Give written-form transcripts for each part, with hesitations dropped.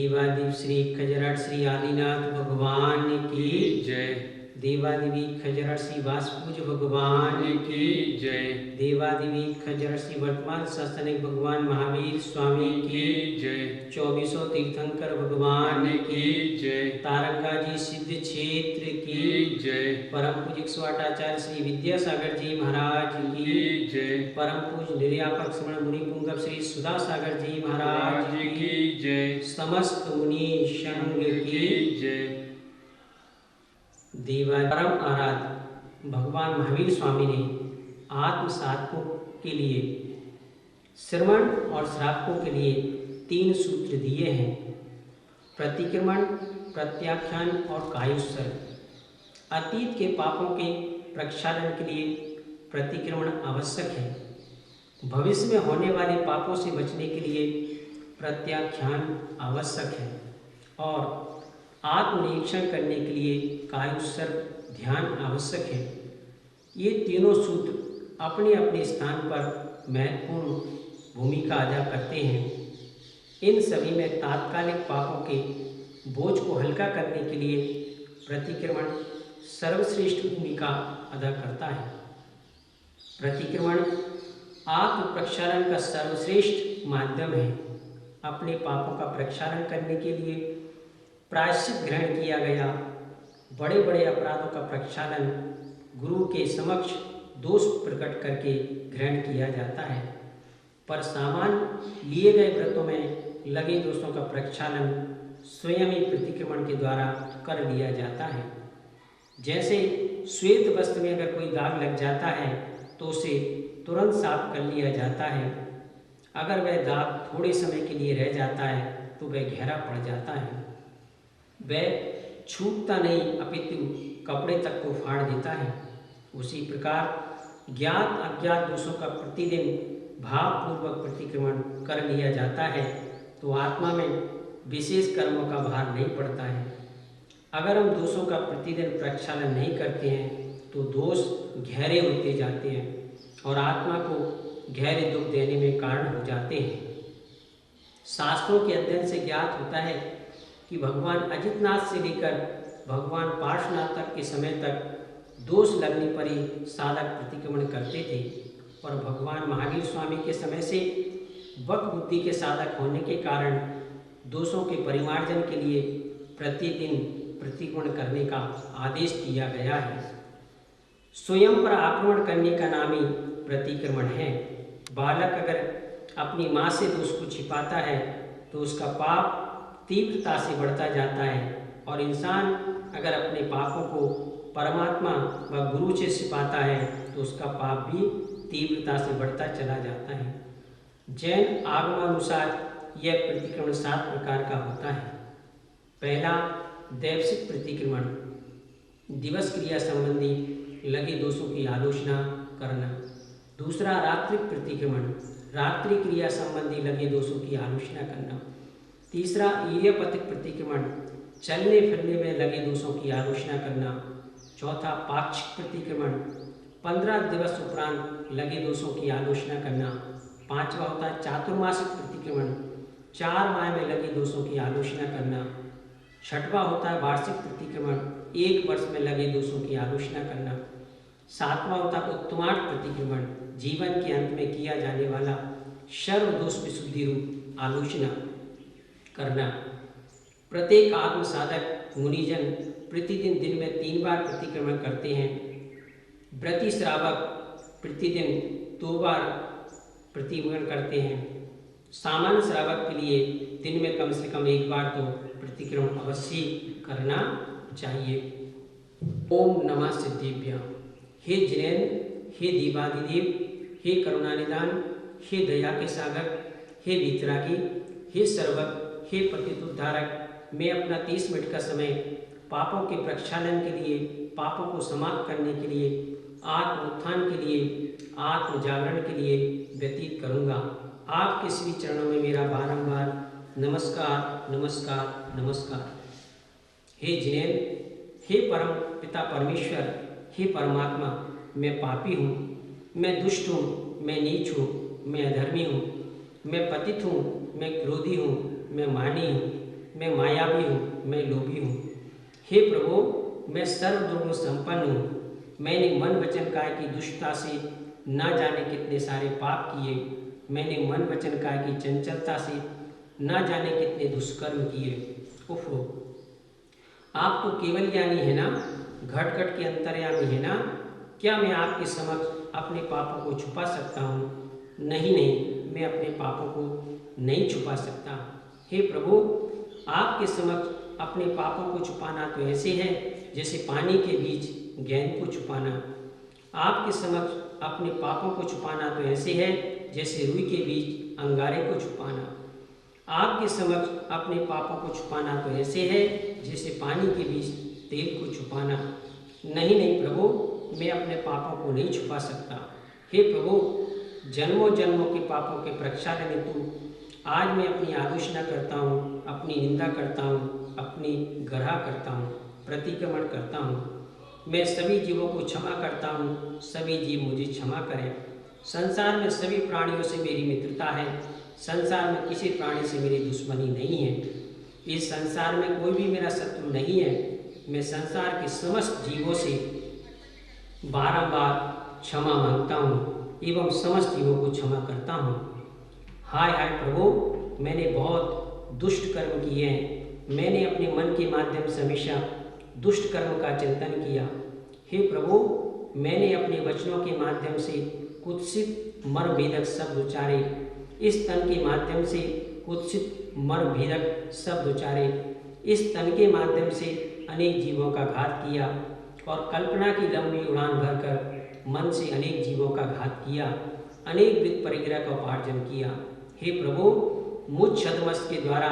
देवादिव श्री खजराट श्री आदिनाथ भगवान की जय। देवादिवी खजराट श्री वासपूज भगवान की जय। देवादिवी खजराट श्री वर्तमान सत्संग भगवान महावीर स्वामी की जय। 2400 तीर्थंकर भगवान की जय। तारंगा जी सिद्ध क्षेत्र की जय। परम पूज्य स्वाटाचार्य श्री विद्यासागर जी महाराज की जय। परम पूज्य निर्यापक श्रवण मुनि पुंगव श्री सुधा सागर जी महाराज की जय। समस्त मुनि संघ की जय। देवा परम आराध्य भगवान महावीर स्वामी ने आत्म साधकों के लिए श्रवण और श्रावकों के लिए 3 सूत्र दिए हैं। प्रतिक्रमण, प्रत्याख्यान और कायोत्सर्ग। अतीत के पापों के प्रक्षालन के लिए प्रतिक्रमण आवश्यक है। भविष्य में होने वाले पापों से बचने के लिए प्रत्याख्यान आवश्यक है और आत्मनिरीक्षण करने के लिए कायोत्सर्ग ध्यान आवश्यक है। ये तीनों सूत्र अपने अपने स्थान पर महत्वपूर्ण भूमिका अदा करते हैं। इन सभी में तात्कालिक पापों के बोझ को हल्का करने के लिए प्रतिक्रमण सर्वश्रेष्ठ भूमिका अदा करता है। प्रतिक्रमण आत्म प्रक्षालन का सर्वश्रेष्ठ माध्यम है। अपने पापों का प्रक्षालन करने के लिए प्रायश्चित ग्रहण किया गया। बड़े बड़े अपराधों का प्रक्षालन गुरु के समक्ष दोष प्रकट करके ग्रहण किया जाता है, पर सामान्य लिए गए व्रतों में लगे दोषों का प्रक्षालन स्वयं ही प्रतिक्रमण के द्वारा कर लिया जाता है। जैसे श्वेत वस्त्र में अगर कोई दाग लग जाता है तो उसे तुरंत साफ कर लिया जाता है। अगर वह दाग थोड़े समय के लिए रह जाता है तो वह गहरा पड़ जाता है। वह छूटता नहीं अपितु कपड़े तक को फाड़ देता है। उसी प्रकार ज्ञात अज्ञात दोषों का प्रतिदिन भावपूर्वक प्रतिक्रमण कर लिया जाता है तो आत्मा में विशेष कर्मों का भार नहीं पड़ता है। अगर हम दोषों का प्रतिदिन प्रक्षालन नहीं करते हैं तो दोष गहरे होते जाते हैं और आत्मा को गहरे दुख देने में कारण हो जाते हैं। शास्त्रों के अध्ययन से ज्ञात होता है कि भगवान अजितनाथ से लेकर भगवान पार्श्वनाथ तक के समय तक दोष लगने पर ही साधक प्रतिक्रमण करते थे, और भगवान महावीर स्वामी के समय से वक्र बुद्धि के साधक होने के कारण दोषों के परिमार्जन के लिए प्रतिदिन प्रतिक्रमण करने का आदेश दिया गया है। स्वयं पर आक्रमण करने का नाम ही प्रतिक्रमण है। बालक अगर अपनी माँ से दोष को छिपाता है तो उसका पाप तीव्रता से बढ़ता जाता है, और इंसान अगर अपने पापों को परमात्मा व गुरु से छिपाता है तो उसका पाप भी तीव्रता से बढ़ता चला जाता है। जैन आगमानुसार यह प्रतिक्रमण 7 प्रकार का होता है। पहला, दैवसिक प्रतिक्रमण, दिवस क्रिया संबंधी लगे दोषों की आलोचना करना। दूसरा, रात्रिक प्रतिक्रमण, रात्रि क्रिया संबंधी लगे दोषों की आलोचना करना। तीसरा, ईर्यपतिक प्रतिक्रमण, चलने फिरने में लगे दोषों की आलोचना करना। चौथा, पाक्षिक प्रतिक्रमण, 15 दिवस उपरांत लगे दोषों की आलोचना करना। पांचवा होता है चातुर्मासिक प्रतिक्रमण, 4 माह में लगे दोषों की आलोचना करना। छठवां होता है वार्षिक प्रतिक्रमण, 1 वर्ष में लगे दोषों की आलोचना करना। सातवां होता है उत्तमार्थ प्रतिक्रमण, जीवन के अंत में किया जाने वाला सर्वदोष विशुद्धि रूप आलोचना करना। प्रत्येक आत्म साधक मुनिजन प्रतिदिन दिन में 3 बार प्रतिक्रमण करते हैं। व्रती श्रावक प्रतिदिन 2 बार प्रतिक्रमण करते हैं। सामान्य श्रावक के लिए दिन में कम से कम 1 बार तो प्रतिक्रमण अवश्य करना चाहिए। ओम नमः सिद्धिभ्यां। हे जिनेन्द्र, हे देवादिदेव, हे करुणानिधान, हे दया के सागर, हे वीतरागी, हे सर्वज्ञ, हे पतित उद्धारक, मैं अपना 30 मिनट का समय पापों के प्रक्षालन के लिए, पापों को समाप्त करने के लिए, आत्म उत्थान के लिए, आत्म जागरण के लिए व्यतीत करूँगा। आपके श्री चरणों में मेरा बारंबार नमस्कार नमस्कार नमस्कार। हे जिनेन्द्र, हे परम पिता परमेश्वर, हे परमात्मा, मैं पापी हूँ, मैं दुष्ट हूँ, मैं नीच हूँ, मैं अधर्मी हूँ, मैं पतित हूँ, मैं क्रोधी हूँ, मैं मानी हूँ। मैं मायावी हूँ, मैं लोभी हूँ। हे प्रभु, मैं सर्वदुर्गुण संपन्न हूँ। मैंने मन वचन काय की दुष्टता से ना जाने कितने सारे पाप किए। मैंने मन वचन काय की चंचलता से ना जाने कितने दुष्कर्म किए। उफ़, आप तो केवल ज्ञानी है ना, घट घट के अंतर्यामी है ना। क्या मैं आपके समक्ष अपने पापों को छुपा सकता हूँ? नहीं नहीं, मैं अपने पापों को नहीं छुपा सकता। हे प्रभु, आपके समक्ष अपने पापों को छुपाना तो ऐसे है जैसे पानी के बीच गेंद को छुपाना। आपके समक्ष अपने पापों को छुपाना तो ऐसे है जैसे रुई के बीच अंगारे को छुपाना। आपके समक्ष अपने पापों को छुपाना तो ऐसे है जैसे पानी के बीच तेल को छुपाना। नहीं नहीं प्रभु, मैं अपने पापों को नहीं छुपा सकता। हे प्रभु, जन्मों जन्मों के पापों के प्रक्षालन हेतु आज मैं अपनी आलोचना करता हूँ, अपनी निंदा करता हूँ, अपनी ग्रह करता हूँ, प्रतिक्रमण करता हूँ। मैं सभी जीवों को क्षमा करता हूँ, सभी जीव मुझे क्षमा करें। संसार में सभी प्राणियों से मेरी मित्रता है। संसार में किसी प्राणी से मेरी दुश्मनी नहीं है। इस संसार में कोई भी मेरा शत्रु नहीं है। मैं संसार के समस्त जीवों से बारंबार क्षमा मांगता हूँ एवं समस्त जीवों को क्षमा करता हूँ। हाय हाय प्रभु, मैंने बहुत दुष्ट कर्म किए हैं। मैंने अपने मन के माध्यम से हमेशा दुष्ट कर्म का चिंतन किया। हे प्रभु, मैंने अपने वचनों के माध्यम से कुत्सित मर्मभेदक शब्द उच्चारे। इस तन के माध्यम से कुत्सित मर्मभेदक शब्द उच्चारे। इस तन के माध्यम से अनेक जीवों का घात किया और कल्पना की लंबी उड़ान भरकर मन से अनेक जीवों का घात किया, अनेक वित्त परिग्रह का उपार्जन किया। हे प्रभु, मुझ छद्मस्त के द्वारा,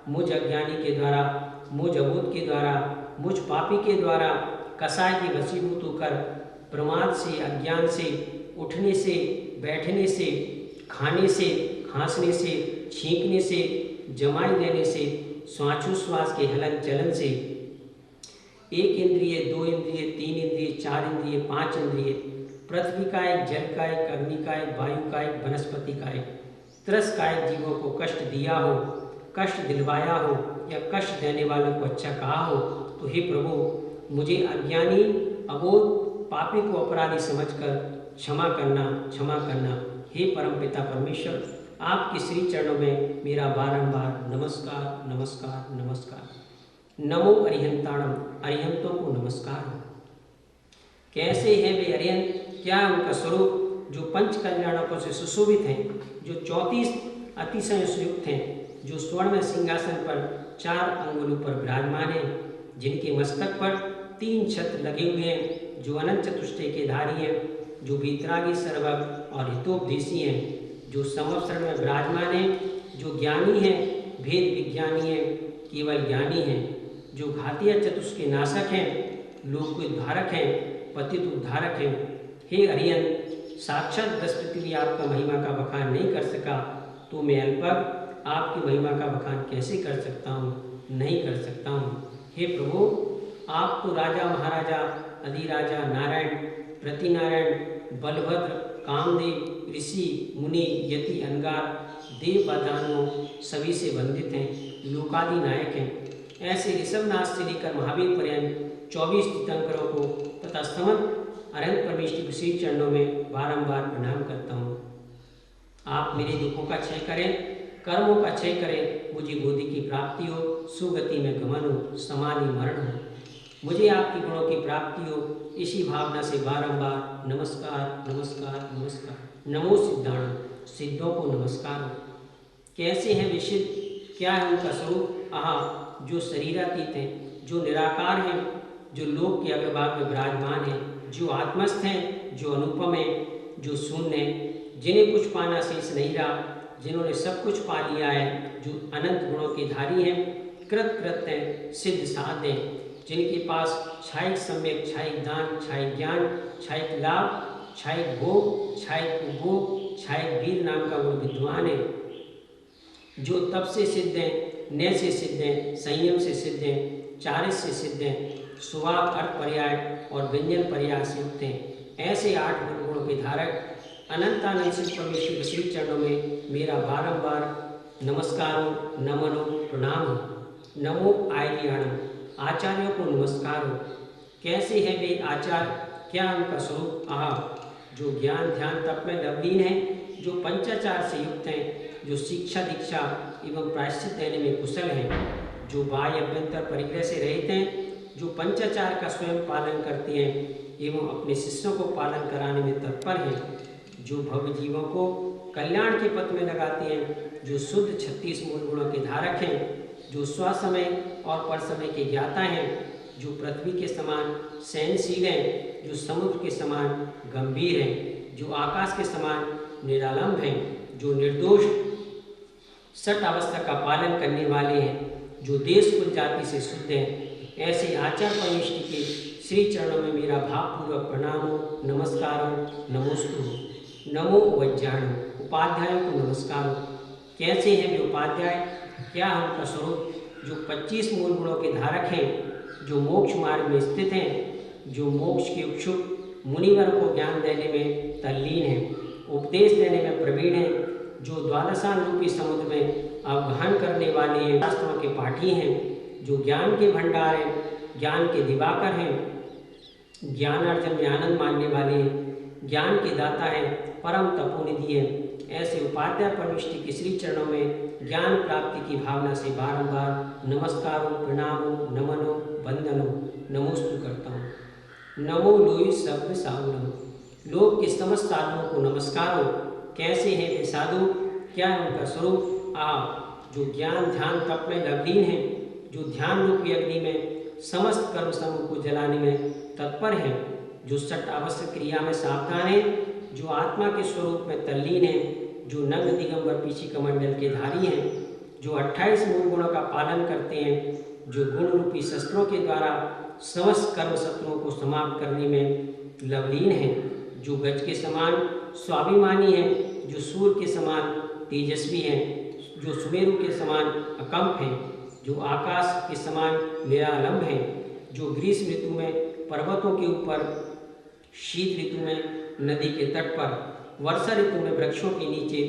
मुझ अज्ञानी के द्वारा, मुझ अबोध के द्वारा, मुझ पापी के द्वारा कसाय के वशीभूत होकर प्रमाद से, अज्ञान से, उठने से, बैठने से, खाने से, खांसने से, छींकने से, जमाई लेने से, श्वासोच्छ्वास के हलन चलन से, एक इंद्रिय, दो इंद्रिय, तीन इंद्रिय, चार इंद्रिय, पांच इंद्रिय, पृथ्वी का एक, जल का एक, अग्नि का एक, वायु का एक, वनस्पति का एक, त्रस का एक जीवों को कष्ट दिया हो, कष्ट दिलवाया हो या कष्ट देने वालों को अच्छा कहा हो, तो हे प्रभु, मुझे अज्ञानी, अबोध, पापी को अपराधी समझकर क्षमा करना, क्षमा करना। हे परमपिता परमेश्वर, आपके श्री चरणों में मेरा बारंबार नमस्कार, नमस्कार, नमस्कार। नमो अरिहंताणम, अरिहंतों को नमस्कार हो। कैसे हैं वे अरिहंत? क्या है उनका स्वरूप? जो पंच कल्याणकों से सुशोभित हैं, जो 34 अतिशय युक्त हैं, जो स्वर्ण में सिंहासन पर 4 अंगुलों पर विराजमान हैं, जिनके मस्तक पर 3 छत्र लगे हुए हैं, जो अनंत चतुष्टय के धारी हैं, जो वीतरागी, सर्वज्ञ और हितोपदेशी हैं, जो संवत्सर में विराजमान हैं, जो ज्ञानी हैं, भेद विज्ञानी हैं, केवल ज्ञानी हैं, जो घातिया चतुष्ट के नाशक हैं, लोक के उद्धारक हैं, पतित उद्धारक हैं। हे अरिहंत, साक्षात 10 पृथ्वी आपका महिमा का बखान नहीं कर सका, तो मैं अल्पज्ञ आपकी महिमा का बखान कैसे कर सकता हूँ? नहीं कर सकता हूँ। हे प्रभु, आप तो राजा महाराजा, अधिराजा, नारायण, प्रतिनारायण, बलभद्र, कामदेव, ऋषि, मुनि, यति, अनगार, देव व दानवों सभी से वंदित हैं, लोकादि नायक हैं। ऐसे ऋषभनाथ से लेकर महावीर पर्यंत 24 तीर्थंकरों को तथा समस्त अनंत परमेश्वर के श्री चरणों में बारंबार प्रणाम करता हूँ। आप मेरे दुखों का क्षय करें, कर्मों का क्षय करें, मुझे बुद्धि की प्राप्ति हो, सुगति में गमन हो, समाधि मरण हो, मुझे आपके गुणों की प्राप्ति हो। इसी भावना से बारंबार नमस्कार, नमस्कार, नमस्कार। नमो सिद्धांत, सिद्धों को नमस्कार हो। कैसे हैं वे सिद्ध? क्या है उनका स्वरूप? आहा, जो शरीरातीत हैं, जो निराकार हैं, जो लोक के अग्रभाग में विराजमान हैं, जो आत्मस्थ हैं, जो अनुपम हैं, जो शून्य हैं, जिन्हें कुछ पाना शेष नहीं रहा, जिन्होंने सब कुछ पा लिया है, जो अनंत गुणों के धारी हैं, कृत कृत्य हैं, सिद्ध साध हैं, जिनके पास क्षायिक सम्यक, क्षायिक दान, क्षायिक ज्ञान, क्षायिक लाभ, क्षायिक भोग, क्षायिक उपभोग, क्षायिक वीर नाम का वो विद्वान है, जो तप से सिद्ध हैं, न्याय से सिद्ध हैं, संयम से सिद्ध हैं, चारित्र से सिद्ध हैं, सुवाग, अर्थ पर्याय और व्यंजन पर्याय से युक्त हैं। ऐसे 8 गुणों के धारक अनंतानंद सिद्ध परमेश्वर के श्री चरणों में मेरा बारंबार नमस्कार हो, नमन हो, प्रणाम हो। नमो आर्याणम, आचार्यों को नमस्कार हो। कैसे हैं वे आचार्य, क्या उनका स्वरूप? जो ज्ञान ध्यान तप में लवलीन है, जो पंचाचार से युक्त हैं, जो शिक्षा दीक्षा एवं प्रायश्चित देने में कुशल हैं, जो बाह्य अभ्यंतर परिग्रह से रहित हैं, जो पंचाचार का स्वयं पालन करते हैं एवं अपने शिष्यों को पालन कराने में तत्पर हैं, जो भव्य जीवों को कल्याण के पथ में लगाते हैं, जो शुद्ध 36 मूल गुणों के धारक हैं, जो स्वसमय और परसमय के ज्ञाता हैं, जो पृथ्वी के समान सहनशील हैं, जो समुद्र के समान गंभीर हैं, जो आकाश के समान निरालंब हैं, जो निर्दोष सठ अवस्था का पालन करने वाले हैं, जो देश कुल जाति से शुद्ध हैं, ऐसे आचार्य परमेष्टि के श्री चरणों में मेरा भावपूर्वक प्रणाम हो, नमस्कार हो, नमोस्तु हो। नमो वज्राण, उपाध्यायों को नमस्कार हो। कैसे हैं वे उपाध्याय, क्या है उनका स्वरूप? जो 25 मूल गुणों के धारक हैं, जो मोक्ष मार्ग में स्थित हैं, जो मोक्ष के इच्छुक मुनिवर को ज्ञान देने में तल्लीन हैं, उपदेश देने में प्रवीण हैं, जो द्वादशान रूपी समुद्र में अवगाहन करने वाले हैं, शास्त्रों के पाठी हैं, जो ज्ञान के भंडार हैं, ज्ञान के दिवाकर हैं, ज्ञानार्जन में आनंद मानने वाले हैं, ज्ञान के दाता हैं, परम तपोनिधि हैं। ऐसे उपाध्याय परमेष्टि के श्री चरणों में ज्ञान प्राप्ति की भावना से बारंबार नमस्कारो, प्रणामो, नमनो, वंदनो, नमोस्तु करता हूँ। नमो लोई शब्द साधुनम, लोक के समस्त साधुओं को नमस्कार हो। कैसे हैं वे साधु, क्या है उनका स्वरूप? जो ज्ञान ध्यान तप में लवलीन हैं, जो ध्यान रूपी अग्नि में समस्त कर्म समूह को जलाने में तत्पर हैं, जो सठ आवश्यक क्रिया में सावधान हैं, जो आत्मा के स्वरूप में तल्लीन हैं, जो नग्न दिगंबर पीछी कमंडल के धारी हैं, जो 28 मूल गुणों का पालन करते हैं, जो गुण रूपी शस्त्रों के द्वारा समस्त कर्म शत्रुओं को समाप्त करने में लवलीन हैं, जो गज के समान स्वाभिमानी हैं, जो सूर्य के समान तेजस्वी हैं, जो सुमेरु के समान अकंप हैं, जो आकाश के समान निरालंब हैं, जो ग्रीष्म ऋतु में पर्वतों के ऊपर, शीत ऋतु में नदी के तट पर, वर्षा ऋतु में वृक्षों के नीचे,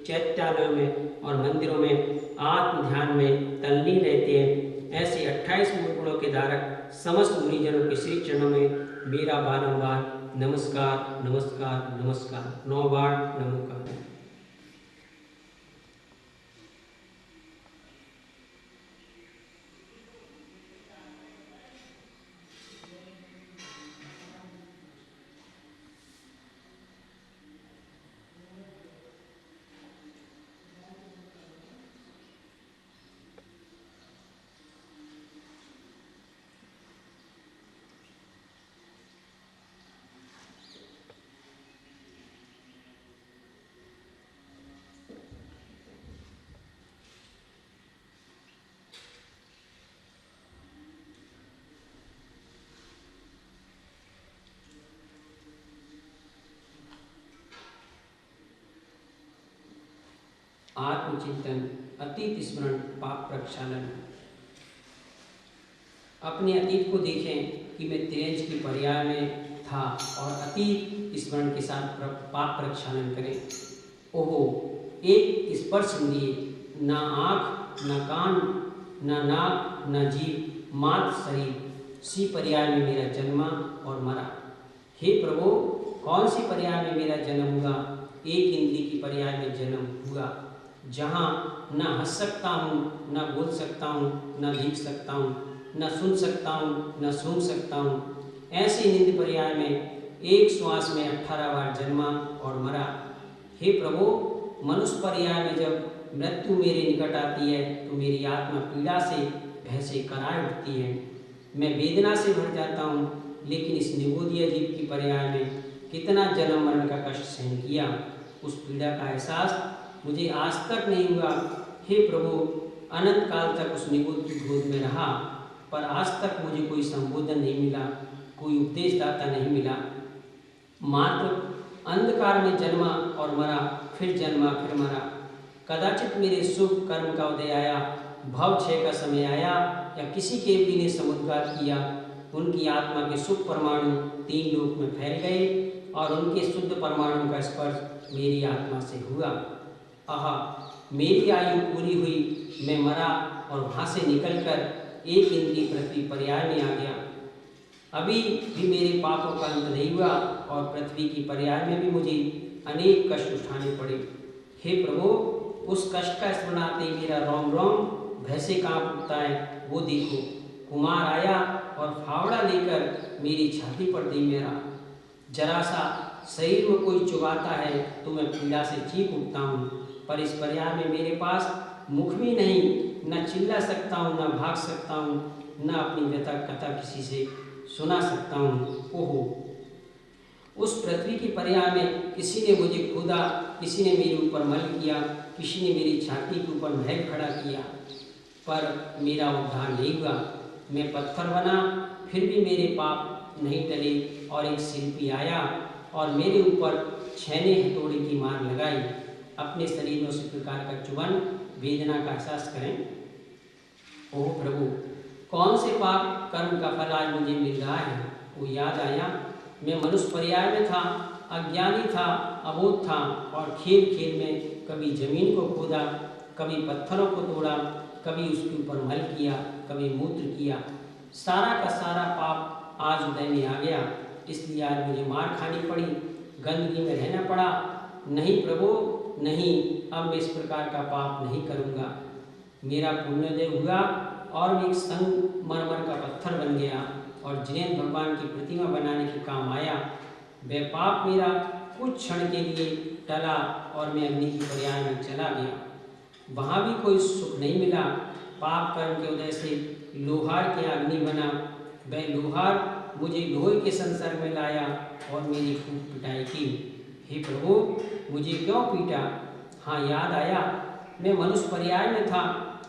चैत्यालयों में और मंदिरों में आत्म ध्यान में तल्लीन रहते हैं। ऐसे 28 मूल गुणों के धारक समस्त मुनिजनों के श्री चरणों में मेरा बारंबार नमस्कार, नमस्कार, नमस्कार। 9 बार नमो का। आत्मचिंतन, अतीत स्मरण, पाप प्रक्षालन। अपने अतीत को देखें कि मैं त्रियंश की पर्याय में था और अतीत स्मरण के साथ पाप प्रक्षालन करें। ओहो, एक स्पर्श इंद्रिय, ना आँख, ना कान, ना नाक, ना जीभ, मात्र शरीर, सी पर्याय में मेरा जन्मा और मरा। हे प्रभु, कौन सी पर्याय में मेरा जन्म हुआ? एक इंद्रिय की पर्याय में जन्म हुआ, जहाँ न हंस सकता हूँ, न बोल सकता हूँ, न देख सकता हूँ, न सुन सकता हूँ, न सूंघ सकता हूँ। ऐसे निंद पर्याय में एक श्वास में 18 बार जन्मा और मरा। हे प्रभु, मनुष्य पर्याय में जब मृत्यु मेरे निकट आती है तो मेरी आत्मा पीड़ा से भय से कराह उठती है। मैं वेदना से भर जाता हूँ, लेकिन इस निगोदीय जीव की पर्याय में कितना जन्म मरण का कष्ट सहन किया, उस पीड़ा का एहसास मुझे आज तक नहीं हुआ। हे प्रभु, अनंत काल तक उस निगोद की गोद में रहा, पर आज तक मुझे कोई संबोधन नहीं मिला, कोई उपदेशदाता नहीं मिला। मात्र अंधकार में जन्मा और मरा, फिर जन्मा फिर मरा। कदाचित मेरे शुभ कर्म का उदय आया, भव क्षय का समय आया, या किसी केवली ने समुद्घात किया। उनकी आत्मा के शुभ परमाणु 3 लोक में फैल गए और उनके शुद्ध परमाणु का स्पर्श मेरी आत्मा से हुआ। आहा, मेरी आयु पूरी हुई, मैं मरा और वहाँ से निकलकर एक दिन की पृथ्वी पर्याय में आ गया। अभी भी मेरे पापों का अंत नहीं हुआ और पृथ्वी की पर्याय में भी मुझे अनेक कष्ट उठाने पड़े। हे प्रभु, उस कष्ट का स्मरण आते ही मेरा रोम रोम भय से कांप उठता है। वो देखो, कुमार आया और फावड़ा लेकर मेरी छाती पर दे मेरा। जरा सा शरीर में कोई चुभाता है तो मैं पीड़ा से चीख उठता हूँ, पर इस पर्याय में मेरे पास मुख भी नहीं, न चिल्ला सकता हूँ, न भाग सकता हूँ, न अपनी व्यथा कथा किसी से सुना सकता हूँ। ओहो, उस पृथ्वी की पर्याय में किसी ने मुझे खोदा, किसी ने मेरे ऊपर मल किया, किसी ने मेरी छाती के ऊपर महल खड़ा किया, पर मेरा उद्धार नहीं हुआ। मैं पत्थर बना, फिर भी मेरे पाप नहीं टले, और एक शिल्पी आया और मेरे ऊपर छैने हथौड़े की मार लगाई। अपने शरीर में उसी प्रकार का चुभन वेदना का एहसास करें। ओह प्रभु, कौन से पाप कर्म का फल आज मुझे मिल रहा है? वो याद आया, मैं मनुष्य पर्याय में था, अज्ञानी था, अबोध था, और खेल खेल में कभी जमीन को खोदा, कभी पत्थरों को तोड़ा, कभी उसके ऊपर मल किया, कभी मूत्र किया। सारा का सारा पाप आज उदय में आ गया, इसलिए आज मुझे मार खानी पड़ी, गंदगी में रहना पड़ा। नहीं प्रभु, नहीं, अब मैं इस प्रकार का पाप नहीं करूँगा। मेरा पुण्योदय हुआ और मैं एक संगमरमर का पत्थर बन गया और जिनेंद्र भगवान की प्रतिमा बनाने के काम आया। वह पाप मेरा कुछ क्षण के लिए टला और मैं अग्नि की पर्याय में चला गया। वहाँ भी कोई सुख नहीं मिला। पाप कर्म के उदय से लोहार की अग्नि बना। वह लोहार मुझे लोहे के संसर्ग में लाया और मेरी खूब पिटाई की। हे प्रभु, मुझे क्यों पीटा? हाँ, याद आया, मैं मनुष्य पर्याय में था।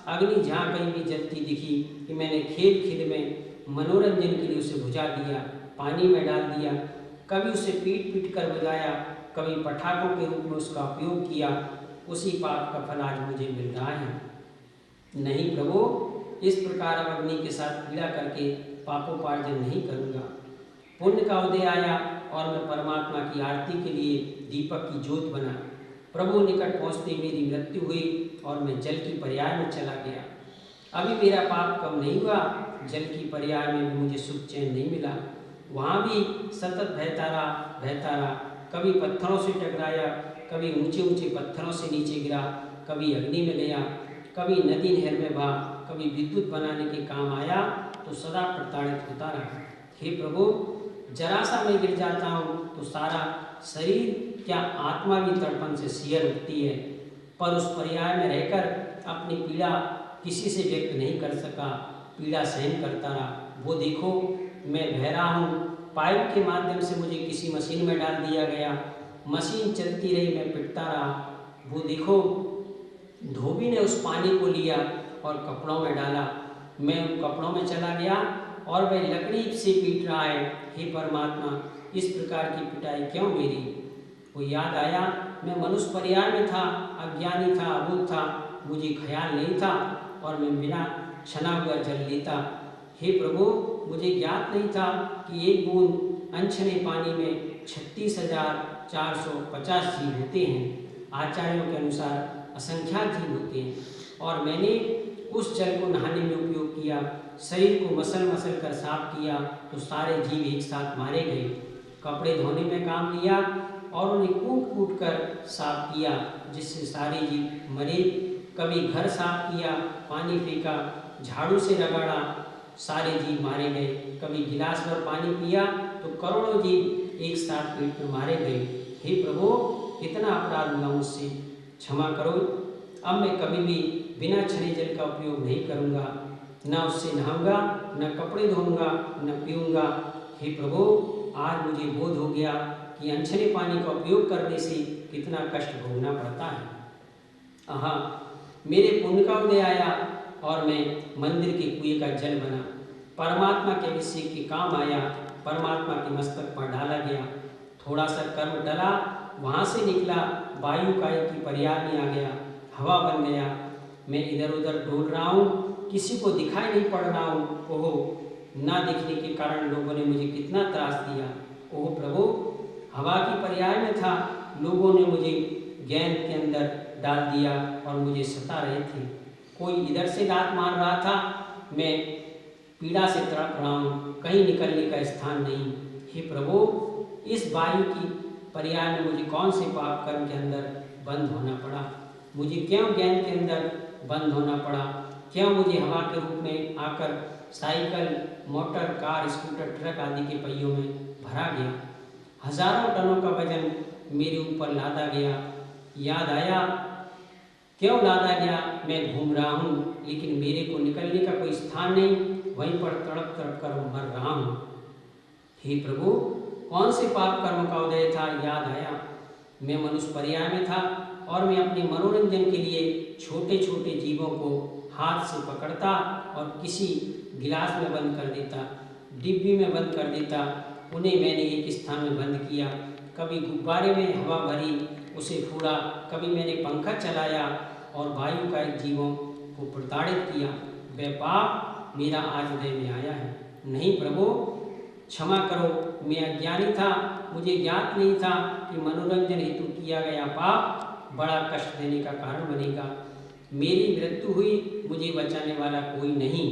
अग्नि जहाँ कहीं भी जलती दिखी कि मैंने खेल खेल में मनोरंजन के लिए उसे बुझा दिया, पानी में डाल दिया, कभी उसे पीट पीट कर बुझाया, कभी पटाखों के रूप में उसका उपयोग किया। उसी पाप का फल आज मुझे मिल रहा है। नहीं प्रभु, इस प्रकार अग्नि के साथ पीड़ा करके पापोपार्जन नहीं करूँगा। पुण्य का उदय आया और मैं परमात्मा की आरती के लिए दीपक की ज्योत बना। प्रभु निकट पहुँचते मेरी मृत्यु हुई और मैं जल की पर्याय में चला गया। अभी मेरा पाप कम नहीं हुआ, जल की पर्याय में भी मुझे सुख चैन नहीं मिला। वहाँ भी सतत बहता रहा, कभी पत्थरों से टकराया, कभी ऊंचे ऊंचे पत्थरों से नीचे गिरा, कभी अग्नि में गया, कभी नदी नहर में बहा, कभी विद्युत बनाने के काम आया तो सदा प्रताड़ित होता रहा। हे प्रभु, जरा सा मैं गिर जाता हूँ तो सारा शरीर, क्या आत्मा भी तड़पन से सिहर उठती है। पर उस पर्याय में रहकर अपनी पीड़ा किसी से व्यक्त नहीं कर सका, पीड़ा सहन करता रहा। वो देखो, मैं बह रहा हूँ, पाइप के माध्यम से मुझे किसी मशीन में डाल दिया गया, मशीन चलती रही, मैं पिटता रहा। वो देखो, धोबी ने उस पानी को लिया और कपड़ों में डाला, मैं उन कपड़ों में चला गया और वह लकड़ी से पीट रहा है। हे परमात्मा, इस प्रकार की पिटाई क्यों मेरी? वो याद आया, मैं मनुष्य पर्याय में था, अज्ञानी था, अबोध था, मुझे ख्याल नहीं था और मैं बिना छना हुआ जल लेता। हे प्रभु, मुझे ज्ञात नहीं था कि एक बूंद अनछने पानी में 36,450 जीव होते हैं। आचार्यों के अनुसार असंख्यात जीव होते हैं और मैंने उस जल को नहाने में उपयोग किया, शरीर को मसल मसल कर साफ किया तो सारे जीव एक साथ मारे गए। कपड़े धोने में काम लिया और उन्हें कूट कूट कर साफ किया, जिससे सारे जीव मरे। कभी घर साफ किया, पानी फेंका, झाड़ू से रगड़ा, सारे जीव मारे गए। कभी गिलास भर पानी पिया तो करोड़ों जीव एक साथ पेट में मारे गए। हे प्रभु, कितना अपराध हुआ मुझसे, क्षमा करो। अब मैं कभी भी बिना छने जल का उपयोग नहीं करूँगा, न उससे नहाऊंगा, न कपड़े धोऊंगा, न पीऊँगा। हे प्रभु, आज मुझे बोध हो गया कि अनछने पानी का उपयोग करने से कितना कष्ट भोगना पड़ता है। मेरे पुण्य का उदय आया और मैं मंदिर के कुएं का जल बना, परमात्मा के अभिषेक के काम आया, परमात्मा के मस्तक पर डाला गया। थोड़ा सा कर्म डला, वहाँ से निकला, वायु काय की पर्याय में आ गया, हवा बन गया। मैं इधर उधर डोल रहा हूँ, किसी को दिखाई नहीं पड़ रहा हूँ। ओहो, ना दिखने के कारण लोगों ने मुझे कितना त्रास दिया। ओह प्रभु, हवा की पर्याय में था, लोगों ने मुझे गेंद के अंदर डाल दिया और मुझे सता रहे थे। कोई इधर से लात मार रहा था, मैं पीड़ा से तड़प रहा हूँ, कहीं निकलने का स्थान नहीं। हे प्रभु, इस वायु की पर्याय में मुझे कौन से पाप कर्म के अंदर बंद होना पड़ा? मुझे क्यों ज्ञान के अंदर बंद होना पड़ा? क्यों मुझे हवा के रूप में आकर cycle, motor, car, scooter, truck आदि के पहियों में भरा गया? हजारों टनों का वजन मेरे ऊपर लादा गया। याद आया, क्यों लादा गया? मैं घूम रहा हूँ, लेकिन मेरे को निकलने का कोई स्थान नहीं, वहीं पर तड़प तड़प कर मर रहा हूँ। हे प्रभु, कौन से पाप कर्म का उदय था? याद आया, मैं मनुष्य पर्याय में था और मैं अपने मनोरंजन के लिए छोटे छोटे जीवों को हाथ से पकड़ता और किसी गिलास में बंद कर देता, डिब्बी में बंद कर देता। उन्हें मैंने एक स्थान में बंद किया, कभी गुब्बारे में हवा भरी, उसे फोड़ा, कभी मैंने पंखा चलाया और वायु का एक जीवों को प्रताड़ित किया। वह पाप मेरा आज उदय में आया है। नहीं प्रभु, क्षमा करो, मैं अज्ञानी था, मुझे ज्ञात नहीं था कि मनोरंजन हेतु किया गया पाप बड़ा कष्ट देने का कारण बनेगा। मेरी मृत्यु हुई, मुझे बचाने वाला कोई नहीं।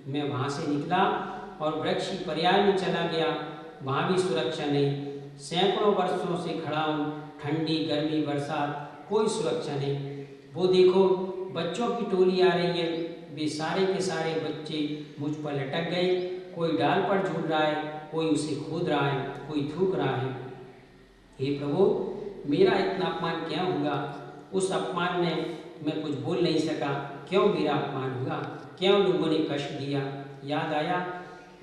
मैं वहाँ से निकला और वृक्ष की पर्याय में चला गया, वहाँ भी सुरक्षा नहीं। सैकड़ों वर्षों से खड़ा हूँ, ठंडी, गर्मी, बरसात, कोई सुरक्षा नहीं। वो देखो, बच्चों की टोली आ रही है, वे सारे के सारे बच्चे मुझ पर लटक गए। कोई डाल पर झूल रहा है, कोई उसे खोद रहा है, कोई थूक रहा है। हे प्रभु, मेरा इतना अपमान क्यों हुआ? उस अपमान में मैं कुछ बोल नहीं सका। क्यों मेरा अपमान हुआ? क्यों लोगों ने कष्ट दिया? याद आया,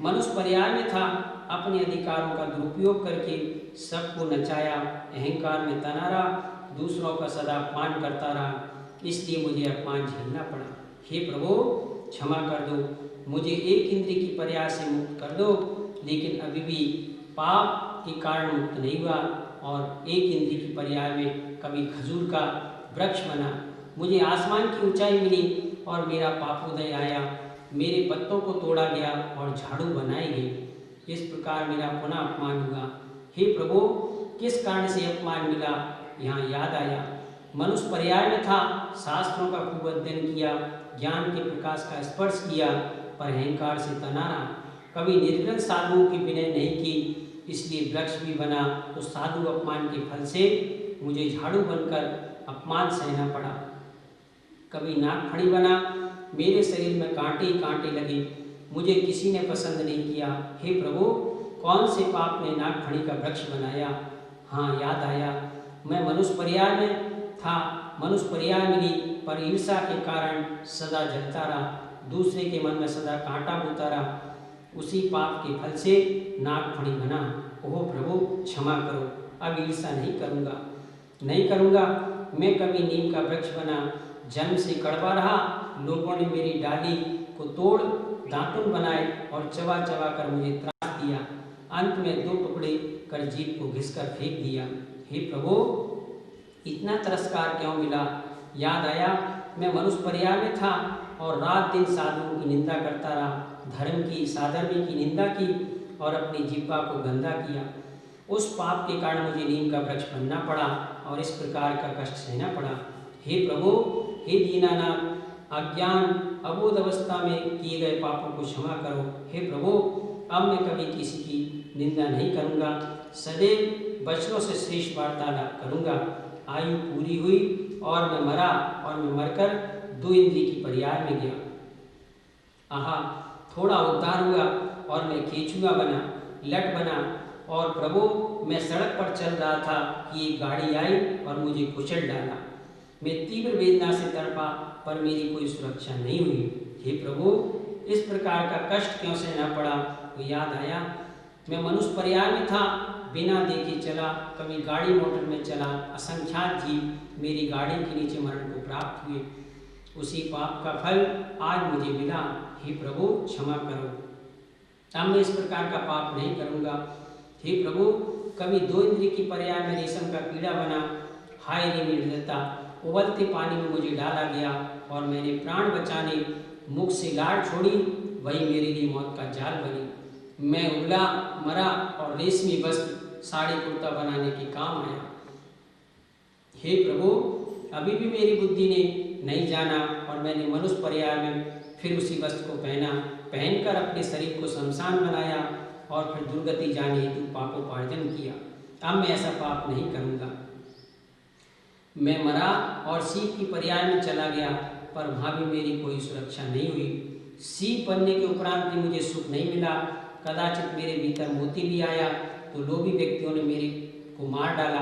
मनुष्य पर्याय में था, अपने अधिकारों का दुरुपयोग करके सबको नचाया, अहंकार में तना रहा, दूसरों का सदा अपमान करता रहा, इसलिए मुझे अपमान झेलना पड़ा। हे प्रभु, क्षमा कर दो, मुझे एक इंद्रिय की पर्याय से मुक्त कर दो। लेकिन अभी भी पाप के कारण मुक्त नहीं हुआ और एक इंद्रिय की पर्याय में कभी खजूर का वृक्ष बना, मुझे आसमान की ऊंचाई मिली और मेरा पापोदय आया, मेरे पत्तों को तोड़ा गया और झाड़ू बनाए गए। इस प्रकार मेरा पुनः अपमान हुआ। हे प्रभु, किस कारण से अपमान मिला? यहाँ याद आया, मनुष्य पर्याय में था, शास्त्रों का खूब अध्ययन किया, ज्ञान के प्रकाश का स्पर्श किया, पर अहंकार से तना रहा। कभी निर्गुण साधुओं की विनय नहीं की, इसलिए वृक्ष भी बना, तो साधु अपमान के फल से मुझे झाड़ू बनकर अपमान सहना पड़ा। कभी नागफणी बना, मेरे शरीर में कांटे ही कांटे लगे, मुझे किसी ने पसंद नहीं किया। हे प्रभु, कौन से पाप ने नागफणी का वृक्ष बनाया? हाँ, याद आया, मैं मनुष्य पर्याय में था, मनुष्य पर्याय मिली, पर ईर्ष्या के कारण सदा जलता रहा, दूसरे के मन में सदा कांटा बोता रहा। उसी पाप के फल से नागफणी बना। ओह प्रभु, क्षमा करो, अब ईर्ष्या नहीं करूँगा, नहीं करूँगा। मैं कभी नीम का वृक्ष बना, जन्म से कड़वा रहा, लोगों ने मेरी डाली को तोड़ दातुन बनाए और चबा चबा कर मुझे त्रास दिया। अंत में 2 टुकड़े कर जीभ को घिसकर फेंक दिया। हे प्रभु, इतना तिरस्कार क्यों मिला? याद आया, मैं मनुष्य पर्याय में था और रात दिन साधुओं की निंदा करता रहा, धर्म की, साधर्मी की निंदा की और अपनी जिह्वा को गंदा किया। उस पाप के कारण मुझे नीम का वृक्ष बनना पड़ा और इस प्रकार का कष्ट सहना पड़ा। हे प्रभु, हे दीनानाथ, अज्ञान अबोध अवस्था में किए गए पापों को क्षमा करो। हे प्रभु, अब मैं कभी किसी की निंदा नहीं करूँगा, सदैव वचनों से श्रेष्ठ वार्तालाप करूँगा। आयु पूरी हुई और मैं मरा और मैं मरकर 2 इंद्रिय की पर्याय में गया। आहा, थोड़ा उद्धार हुआ और मैं केचुआ बना, लट बना। और प्रभु, मैं सड़क पर चल रहा था कि एक गाड़ी आई और मुझे कुचल डाला। मैं तीव्र वेदना से तड़पा, पर मेरी कोई सुरक्षा नहीं हुई। हे प्रभु, इस प्रकार का कष्ट क्यों सहना पड़ा? तो याद आया, मैं मनुष्य पर्याय में था, बिना देखे चला, कभी गाड़ी मोटर में चला, असंख्यात जीव मेरी गाड़ी के नीचे मरण को प्राप्त हुए। उसी पाप का फल आज मुझे मिला। हे प्रभु, क्षमा करो, अब मैं इस प्रकार का पाप नहीं करूँगा। हे प्रभु, कभी 2 इंद्रिय की पर्याय में रेशम का कीड़ा बना, हाय रे निर्दयता, उबलते पानी में मुझे डाला गया और मैंने प्राण बचाने मुख से लाड़ छोड़ी, वही मेरे लिए मौत का जाल बनी। मैं उबला, मरा और रेशमी वस्त्र, साड़ी, कुर्ता बनाने के काम आया। हे प्रभु, अभी भी मेरी बुद्धि ने नहीं जाना और मैंने मनुष्य पर्याय में फिर उसी वस्त्र को पहनकर अपने शरीर को शमशान बनाया और फिर दुर्गति जाने हेतु पापोपार्जन किया। अब मैं ऐसा पाप नहीं करूँगा। मैं मरा और सीप की पर्याय में चला गया, पर वहाँ भी मेरी कोई सुरक्षा नहीं हुई। सीप बनने के उपरांत भी मुझे सुख नहीं मिला। कदाचित मेरे भीतर मोती भी आया तो लोभी व्यक्तियों ने मेरे को मार डाला,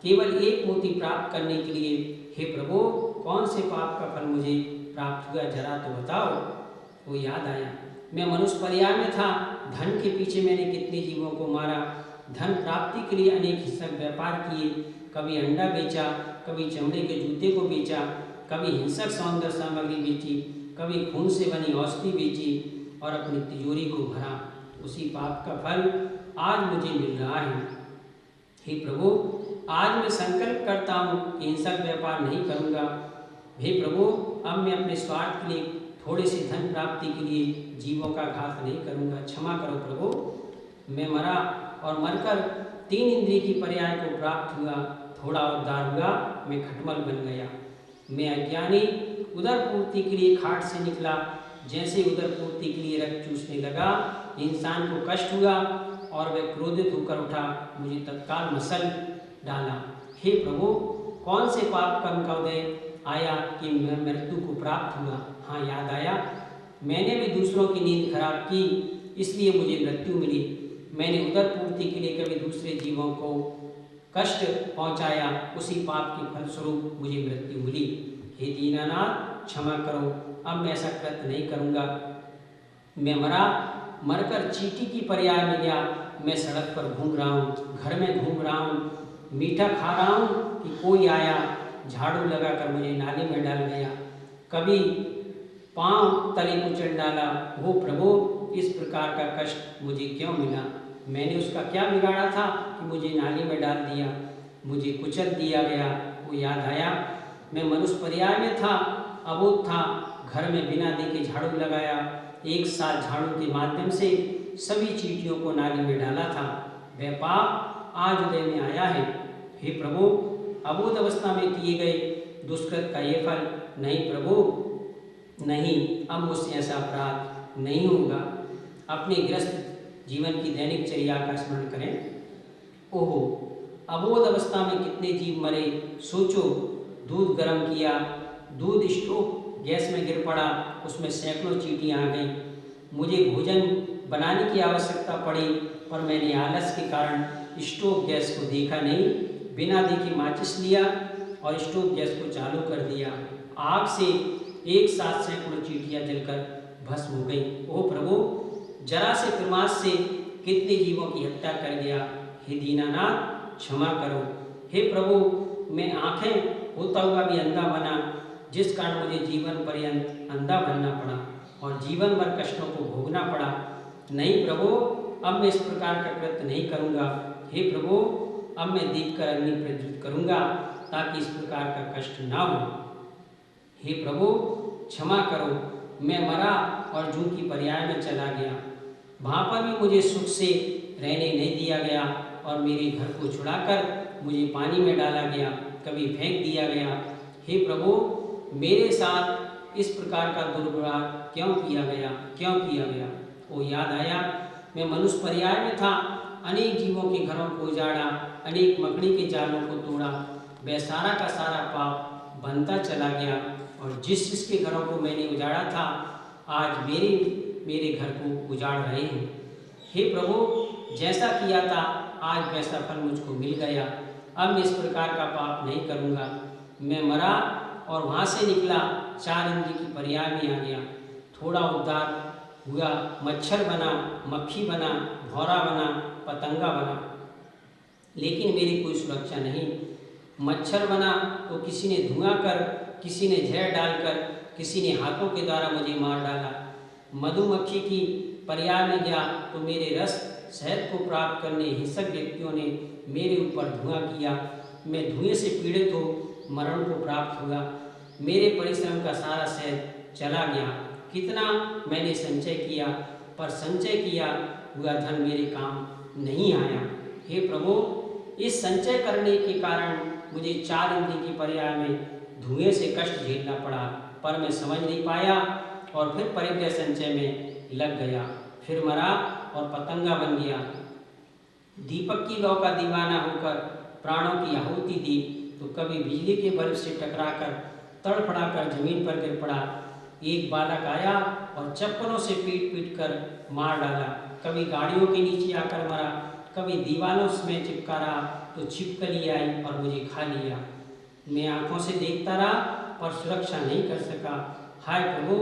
केवल एक मोती प्राप्त करने के लिए। हे प्रभु, कौन से पाप का फल मुझे प्राप्त हुआ, जरा तो बताओ। वो याद आया, मैं मनुष्य पर्याय में था। धन के पीछे मैंने कितने जीवों को मारा। धन प्राप्ति के लिए अनेक हिंसक व्यापार किए। कभी अंडा बेचा, कभी चमड़े के जूते को बेचा, कभी हिंसक सौंदर्य सामग्री बेची, कभी खून से बनी औषधि बेची और अपनी तिजोरी को भरा। उसी पाप का फल आज मुझे मिल रहा है। हे प्रभु, आज मैं संकल्प करता हूँ कि हिंसक व्यापार नहीं करूँगा। हे प्रभु, अब मैं अपने स्वार्थ के लिए, थोड़े से धन प्राप्ति के लिए जीवों का घात नहीं करूँगा। क्षमा करो प्रभु। मैं मरा और मरकर 3 इंद्रिय की पर्याय को प्राप्त हुआ। थोड़ा उद्धार हुआ, मैं खटमल बन गया। मैं अज्ञानी उदर पूर्ति के लिए खाट से निकला। जैसे उदर पूर्ति के लिए रक्त चूसने लगा, इंसान को कष्ट हुआ और वह क्रोधित होकर उठा, मुझे तत्काल मसल डाला। हे प्रभु, कौन से पाप कर्म का उदय आया कि मैं मृत्यु को प्राप्त हुआ? हाँ, याद आया, मैंने भी दूसरों की नींद खराब की, इसलिए मुझे मृत्यु मिली। मैंने उदर पूर्ति के लिए कभी दूसरे जीवों को कष्ट पहुंचाया, उसी पाप के फलस्वरूप मुझे मृत्यु मिली। हे दीनानाथ, क्षमा करो, अब मैं ऐसा कृत्य नहीं करूँगा। मैं मरकर चींटी की पर्याय में गया। मैं सड़क पर घूम रहा हूँ, घर में घूम रहा हूँ, मीठा खा रहा हूँ कि कोई आया, झाड़ू लगाकर मुझे नाली में डाल गया। कभी पांव तले कुचल डाला। हो प्रभु, इस प्रकार का कष्ट मुझे क्यों मिला? मैंने उसका क्या बिगाड़ा था कि मुझे नाली में डाल दिया, मुझे कुचल दिया गया? वो याद आया, मैं मनुष्य पर्याय में था, अबोध था, घर में बिना देखे झाड़ू लगाया। एक साल झाड़ू के माध्यम से सभी चींटियों को नाली में डाला था। वह पाप आज उदय में आया है। हे प्रभु, अबोध अवस्था में किए गए दुष्कृत का ये फल नहीं प्रभु, नहीं, अब मुझसे ऐसा अपराध नहीं होगा। अपने गृहस्थ जीवन की दैनिक चर्या का स्मरण करें। ओहो, अबोध अवस्था में कितने जीव मरे, सोचो। दूध गर्म किया, दूध स्टोव गैस में गिर पड़ा, उसमें सैकड़ों चींटियां आ गईं। मुझे भोजन बनाने की आवश्यकता पड़ी, पर मैंने आलस के कारण स्टोव गैस को देखा नहीं। बिना देखे माचिस लिया और स्टोव गैस को चालू कर दिया। आग से एक साथ सैकड़ों चींटियां जलकर भस्म हो गई। ओह प्रभु, जरा से प्रमाद से कितने जीवों की हत्या कर गया। हे दीनानाथ, क्षमा करो। हे प्रभु, मैं आंखें होता हुआ भी अंधा बना, जिस कारण मुझे जीवन पर्यंत अंधा बनना पड़ा और जीवन भर कष्टों को भोगना पड़ा। नहीं प्रभु, अब मैं इस प्रकार का कृत्य नहीं करूँगा। हे प्रभु, अब मैं दीप कर अग्नि प्रज्वलित करूँगा, ताकि इस प्रकार का कष्ट ना हो। हे प्रभु, क्षमा करो। मैं मरा और जू की पर्याय में चला गया। वहाँ पर भी मुझे सुख से रहने नहीं दिया गया और मेरे घर को छुड़ाकर मुझे पानी में डाला गया, कभी फेंक दिया गया। हे प्रभु, मेरे साथ इस प्रकार का दुर्व्यवहार क्यों किया गया? वो याद आया, मैं मनुष्य पर्याय में था, अनेक जीवों के घरों को उजाड़ा, अनेक मकड़ी के जालों को तोड़ा। वह सारा का सारा पाप बनता चला गया और जिस जिसके घरों को मैंने उजाड़ा था, आज मेरे घर को उजाड़ रहे हैं। हे प्रभु, जैसा किया था आज वैसा फल मुझको मिल गया। अब मैं इस प्रकार का पाप नहीं करूँगा। मैं मरा और वहाँ से निकला, 4 इंद्रिय की पर्याय में आ गया। थोड़ा उद्धार हुआ, मच्छर बना, मक्खी बना, भौरा बना, पतंगा बना, लेकिन मेरी कोई सुरक्षा नहीं। मच्छर बना तो किसी ने धुआं कर, किसी ने जहर डालकर, किसी ने हाथों के द्वारा मुझे मार डाला। मधुमक्खी की पर्याय में गया तो मेरे रस शहद को प्राप्त करने हिंसक व्यक्तियों ने मेरे ऊपर धुआं किया। मैं धुएं से पीड़ित हो मरण को प्राप्त हुआ। मेरे परिश्रम का सारा शहद चला गया। कितना मैंने संचय किया, पर संचय किया हुआ धन मेरे काम नहीं आया। हे प्रभु, इस संचय करने के कारण मुझे 4 इंद्रिय की पर्याय में धुएं से कष्ट झेलना पड़ा, पर मैं समझ नहीं पाया और फिर परिग्रह संचय में लग गया, फिर मरा और पतंगा बन गया। दीपक की लौ का दीवाना होकर प्राणों की आहुति दी तो कभी बिजली के बल्ब से टकराकर तड़फड़ाकर जमीन पर गिर पड़ा। एक बालक आया और चप्पलों से पीट पीट कर मार डाला, कभी गाड़ियों के नीचे आकर मरा, कभी दीवारों में चिपका रहा तो छिपकली आई और मुझे खा लिया। मैं आंखों से देखता रहा पर सुरक्षा नहीं कर सका। हाय प्रभु,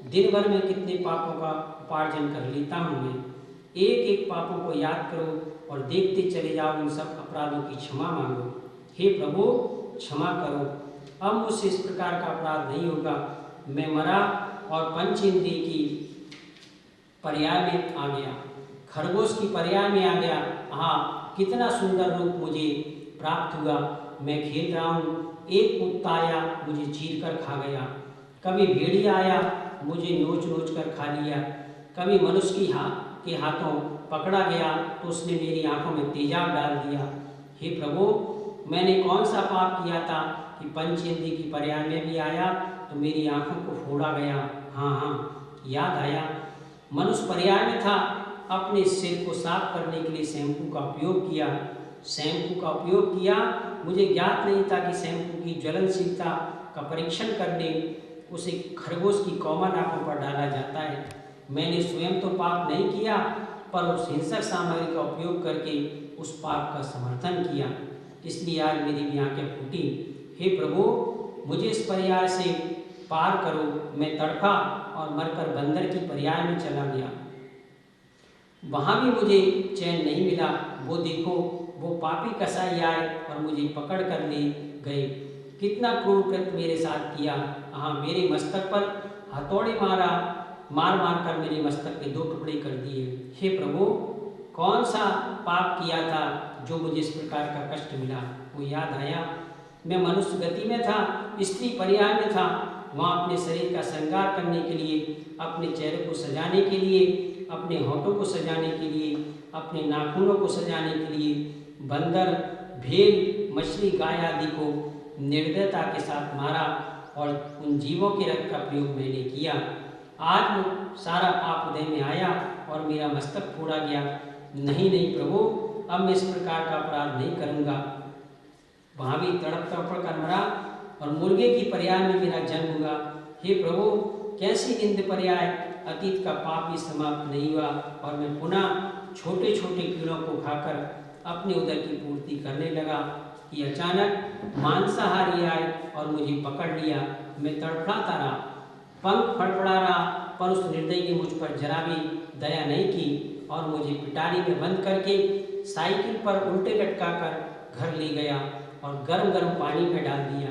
दिन भर में कितने पापों का उपार्जन कर लेता हूँ मैं। एक एक पापों को याद करो और देखते चले जाओ, उन सब अपराधों की क्षमा मांगो। हे प्रभु, क्षमा करो, अब मुझसे इस प्रकार का अपराध नहीं होगा। मैं मरा और पंच इंद्रिय की पर्याय में आ गया, खरगोश की पर्याय में आ गया। हाँ, कितना सुंदर रूप मुझे प्राप्त हुआ। मैं खेल रहा हूँ, एक कुत्ता आया, मुझे चीर कर खा गया। कभी भेड़िया आया, मुझे नोच नोच कर खा लिया। कभी मनुष्य के हाथों पकड़ा गया तो उसने मेरी आंखों में तेजाब डाल दिया। हे प्रभु, मैंने कौन सा पाप किया था कि पंच इंद्रिय की पर्याय में भी आया तो मेरी आंखों को फोड़ा गया। हाँ, याद आया, मनुष्य पर्याय में था, अपने सिर को साफ करने के लिए शैम्पू का उपयोग किया। शैम्पू का उपयोग किया, मुझे ज्ञात नहीं था कि शैम्पू की ज्वलनशीलता का परीक्षण करने उसे खरगोश की कोमल आंखों पर डाला जाता है। मैंने स्वयं तो पाप नहीं किया, पर उस हिंसक सामग्री का उपयोग करके उस पाप का समर्थन किया, इसलिए आज मेरी भी आंखें फूटी। हे प्रभु, मुझे इस पर्याय से पार करो। मैं तड़फा और मरकर बंदर की पर्याय में चला गया, वहाँ भी मुझे चैन नहीं मिला। वो देखो, वो पापी कसाई आए और मुझे पकड़ कर ले गए। कितना क्रूर कृत्य मेरे साथ किया। हाँ, मेरे मस्तक पर हथौड़े मार मार कर मेरे मस्तक के 2 टुकड़े कर दिए। हे प्रभु, कौन सा पाप किया था जो मुझे इस प्रकार का कष्ट मिला। वो याद आया, मैं मनुष्य गति में था, स्त्री पर्याय में था, वहाँ अपने शरीर का श्रृंगार करने के लिए, अपने चेहरे को सजाने के लिए, अपने होठों को सजाने के लिए, अपने नाखूनों को सजाने के लिए बंदर, भेड़, मछली, गाय आदि को निर्दयता के साथ मारा और उन जीवों के रक्त का प्रयोग मैंने किया। आज वो सारा पाप हृदय में आया और मेरा मस्तक फोड़ा गया। नहीं नहीं प्रभु, अब मैं इस प्रकार का अपराध नहीं करूँगा। वहाँ भी तड़प तड़प कर मरा और मुर्गे की पर्याय में मेरा जन्म हुआ। हे प्रभु, कैसी निंद पर्याय, अतीत का पाप भी समाप्त नहीं हुआ और मैं पुनः छोटे छोटे कीड़ों को खाकर अपने उदर की पूर्ति करने लगा कि अचानक मांसाहारी आए और मुझे पकड़ लिया। मैं तड़फड़ाता रहा, पंख फड़फड़ा रहा, पर उस निर्दयी ने मुझ पर जरा भी दया नहीं की और मुझे पिटारी में बंद करके साइकिल पर उल्टे लटका कर घर ले गया और गर्म गर्म पानी में डाल दिया।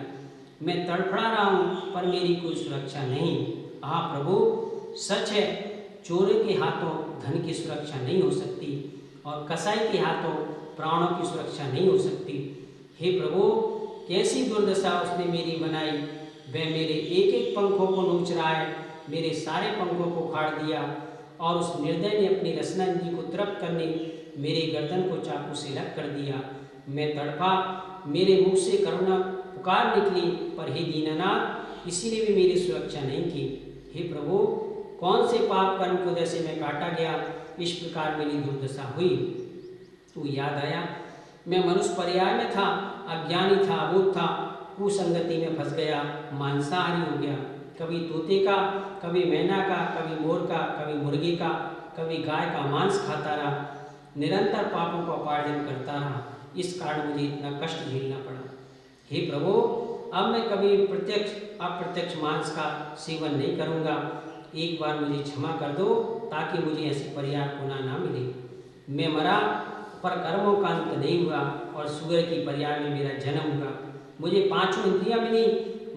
मैं तड़फड़ा रहा हूँ, पर मेरी कोई सुरक्षा नहीं। हाँ प्रभु, सच है, चोर के हाथों धन की सुरक्षा नहीं हो सकती और कसाई के हाथों प्राणों की सुरक्षा नहीं हो सकती। हे प्रभु, कैसी दुर्दशा उसने मेरी बनाई। वह मेरे एक एक पंखों को नोच रहा है, मेरे सारे पंखों को फाड़ दिया और उस निर्दय ने अपनी रसना इंद्री को तृप्त करने मेरे गर्दन को चाकू से लग कर दिया। मैं तड़पा, मेरे मुख से करुणा पुकार निकली, पर हे दीनानाथ, किसी ने भी मेरी सुरक्षा नहीं की। हे प्रभु, कौन से पाप कर्म की वजह से मैं काटा गया, इस प्रकार मेरी दुर्दशा हुई। तो याद आया, मैं मनुष्य पर्याय में था, अज्ञानी था, अबोध था, कुसंगति में फंस गया, मांसाहारी हो गया। कभी तोते का, कभी मैना का, कभी मोर का, कभी मुर्गे का, कभी गाय का मांस खाता रहा, निरंतर पापों का उपार्जन करता रहा। इस कारण मुझे इतना कष्ट झेलना पड़ा। हे प्रभु, अब मैं कभी प्रत्यक्ष अप्रत्यक्ष मांस का सेवन नहीं करूँगा। एक बार मुझे क्षमा कर दो ताकि मुझे ऐसी पर्याय पुनः ना मिले। मैं मरा, पर कर्मों का अंत नहीं हुआ और सूअर की पर्याय में मेरा जन्म हुआ। मुझे 5 इंद्रियां मिली,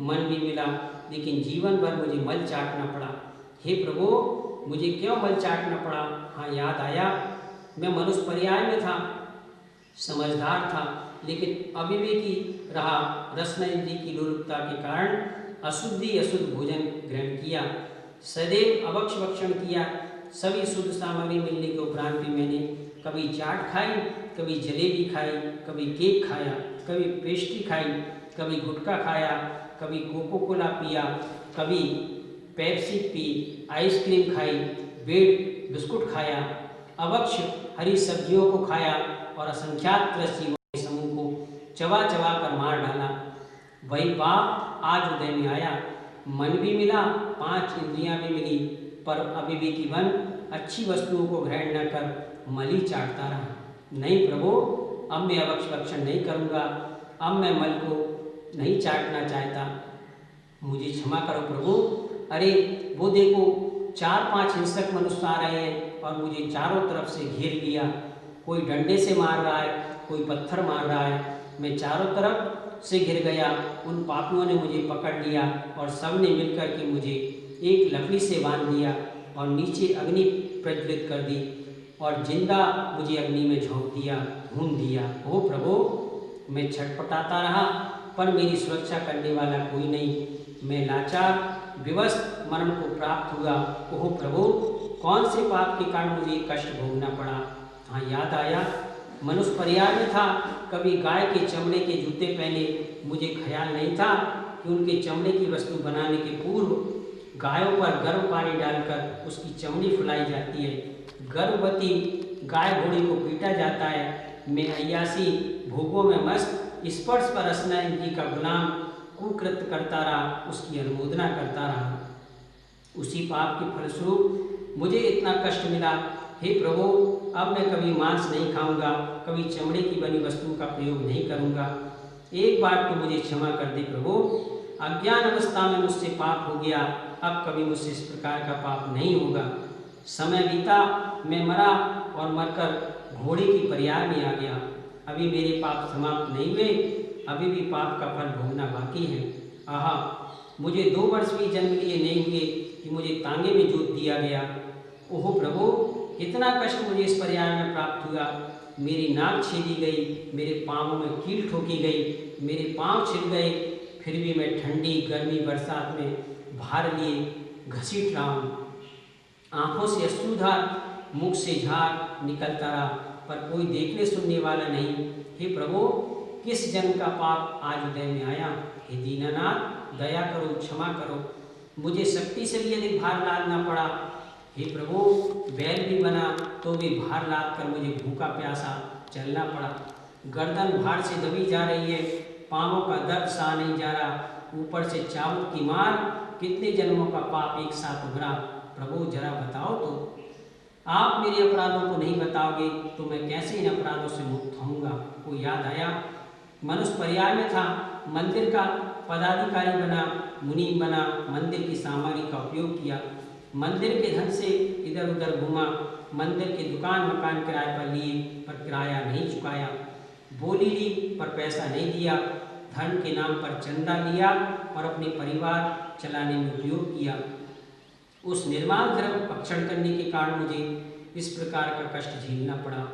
मन भी मिला, लेकिन जीवन भर मुझे मल चाटना पड़ा। हे प्रभु, मुझे क्यों मल चाटना पड़ा। हाँ, याद आया, मैं मनुष्य पर्याय में था, समझदार था, लेकिन अविवेकी रहा। रसना इंद्रिय की लोलुपता के कारण अशुद्ध भोजन ग्रहण किया, सदैव अभक्ष भक्षण किया। सभी शुद्ध सामग्री मिलने के उपरांत भी मैंने कभी चाट खाई, कभी जलेबी खाई, कभी केक खाया, कभी पेस्ट्री खाई, कभी गुटखा खाया, कभी कोको कोला पिया, कभी पेप्सी पी, आइसक्रीम खाई, ब्रेड बिस्कुट खाया, अवक्ष हरी सब्जियों को खाया और असंख्यात जीवों के समूह को चबा चबा कर मार डाला। वही पाप आज उदय में आया, मन भी मिला, 5 इंद्रियां भी मिली, पर अभी भी जीवन अच्छी वस्तुओं को ग्रहण न कर मल ही चाटता रहा। नहीं प्रभु, अब मैं अवक्ष भक्षण नहीं करूँगा, अब मैं मल को नहीं चाटना चाहता, मुझे क्षमा करो प्रभु। अरे वो देखो 4-5 हिंसक मनुष्य आ रहे हैं और मुझे चारों तरफ से घेर लिया, कोई डंडे से मार रहा है, कोई पत्थर मार रहा है, मैं चारों तरफ से घिर गया। उन पापियों ने मुझे पकड़ लिया और सब ने मिलकर के मुझे एक लकड़ी से बांध दिया और नीचे अग्नि प्रज्वलित कर दी और जिंदा मुझे अग्नि में झोंक दिया, भून दिया। ओ प्रभु, मैं छटपटाता रहा, पर मेरी सुरक्षा करने वाला कोई नहीं। मैं लाचार विवश मरण को प्राप्त हुआ। ओह प्रभु, कौन से पाप के कारण मुझे कष्ट भोगना पड़ा। हाँ, याद आया, मनुष्य परिवार में था, कभी गाय के चमड़े के जूते पहने। मुझे ख्याल नहीं था कि उनके चमड़े की वस्तु बनाने के पूर्व गायों पर गर्म पानी डालकर उसकी चमड़ी फुलाई जाती है, गर्भवती गाय घोड़ी को पीटा जाता है। मैं अय्यासी भोगों में मस्त, स्पर्श पर रसना इनकी का गुलाम कुकृत्य करता रहा, उसकी अनुमोदना करता रहा। उसी पाप के फलस्वरूप मुझे इतना कष्ट मिला। हे प्रभु, अब मैं कभी मांस नहीं खाऊंगा, कभी चमड़े की बनी वस्तुओं का प्रयोग नहीं करूंगा। एक बार तो मुझे क्षमा कर दे प्रभु, अज्ञान अवस्था में मुझसे पाप हो गया, अब कभी मुझसे इस प्रकार का पाप नहीं होगा। समय बीता, मैं मरा और मरकर घोड़े की परियार में आ गया। अभी मेरे पाप समाप्त नहीं हुए, अभी भी पाप का फल भोगना बाकी है। आहा, मुझे 2 वर्ष भी जन्म लिए नहीं हुए कि मुझे तांगे में जोत दिया गया। ओह प्रभु, इतना कष्ट मुझे इस परिवार में प्राप्त हुआ। मेरी नाक छेदी गई, मेरे पाँवों में कील ठोकी गई, मेरे पाँव छिल गए, फिर भी मैं ठंडी गर्मी बरसात में भार लिए घसीट रहा हूँ। आँखों से अश्रुधार, मुख से झाग निकलता रहा, पर कोई देखने सुनने वाला नहीं। हे प्रभु, किस जन्म का पाप आज उदय में आया। हे दीनानाथ, दया करो, क्षमा करो, मुझे शक्ति से भी अधिक भार लादना पड़ा। हे प्रभु, बैल भी बना तो भी भार लाद कर मुझे भूखा प्यासा चलना पड़ा। गर्दन भार से दबी जा रही है, पाँवों का दर्द सहा नहीं जा रहा, ऊपर से चाबुक की मार, कितने जन्मों का पाप एक साथ उभरा। प्रभु जरा बताओ तो, आप मेरे अपराधों को नहीं बताओगे तो मैं कैसे इन अपराधों से मुक्त होऊंगा। को याद आया, मनुष्य परिवार में था, मंदिर का पदाधिकारी बना, मुनीम बना, मंदिर की सामग्री का उपयोग किया, मंदिर के धन से इधर उधर घूमा, मंदिर के दुकान मकान किराए पर लिए पर किराया नहीं चुकाया, बोली ली पर पैसा नहीं दिया, धन के नाम पर चंदा लिया और अपने परिवार चलाने में उपयोग किया। उस निर्माण द्रव्य भक्षण करने के कारण मुझे इस प्रकार का कष्ट झेलना पड़ा।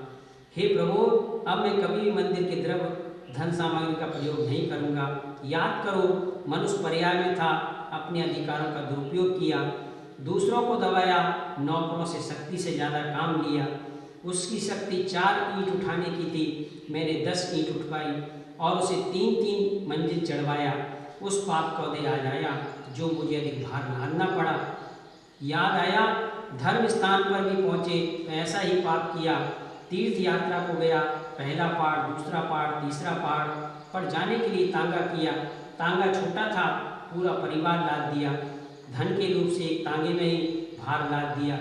हे प्रभु, अब मैं कभी भी मंदिर के द्रव्य धन सामग्री का प्रयोग नहीं करूंगा। याद करो, मनुष्य परिवार में था, अपने अधिकारों का दुरुपयोग किया, दूसरों को दबाया, नौकरों से शक्ति से ज़्यादा काम लिया। उसकी शक्ति 4 ईंट उठाने की थी, मैंने 10 ईंट उठवाई और उसे 3-3 मंजिल चढ़वाया। उस पाप का उदय आज आया जो मुझे अधिक भार लादना पड़ा। याद आया, धर्म स्थान पर भी पहुँचे तो ऐसा ही पाप किया। तीर्थ यात्रा को गया, पहला पहाड़, दूसरा पहाड़, तीसरा पहाड़ पर जाने के लिए तांगा किया। तांगा छोटा था, पूरा परिवार लाद दिया। धन के रूप से एक तांगे में ही भार लाद दिया।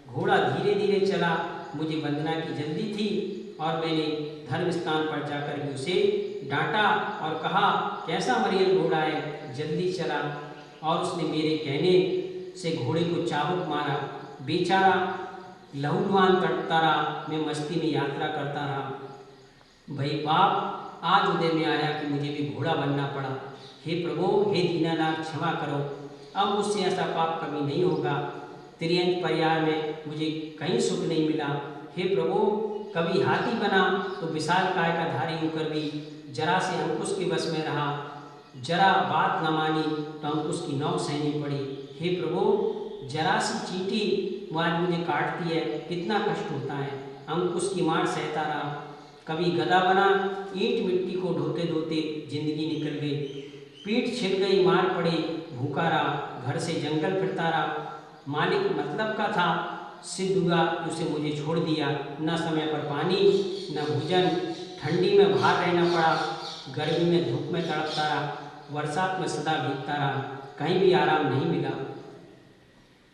घोड़ा धीरे धीरे चला, मुझे वंदना की जल्दी थी और मैंने धर्म स्थान पर जाकर भी उसे डांटा और कहा, कैसा मरियल घोड़ा है, जल्दी चला। और उसने मेरे कहने से घोड़े को चाबुक मारा। बेचारा लहूलुहान तड़पता रहा, मैं मस्ती में यात्रा करता रहा। भाई पाप आज उदय में आया कि मुझे भी घोड़ा बनना पड़ा। हे प्रभु, हे दीनानाथ, क्षमा करो, अब मुझसे ऐसा पाप कभी नहीं होगा। त्रियंत परिवार में मुझे कहीं सुख नहीं मिला। हे प्रभु, कभी हाथी बना तो विशाल काय का धारी होकर भी जरा से अंकुश के वश में रहा। जरा बात न मानी तो अंकुश की नौ सहनी पड़ी। हे प्रभु, जरा सी चींटी आज मुझे काटती है, कितना कष्ट होता है। अंकुश की मार सहता रहा। कभी गधा बना, ईंट मिट्टी को ढोते ढोते जिंदगी निकल गई। पीठ छिल गई, मार पड़े, भूखा रहा, घर से जंगल फिरता रहा। मालिक मतलब का था, सिद्ध हुआ कि उसे मुझे छोड़ दिया। न समय पर पानी, न भोजन, ठंडी में बाहर रहना पड़ा, गर्मी में धूप में तड़पता रहा, बरसात में सदा भीगता रहा, कहीं भी आराम नहीं मिला।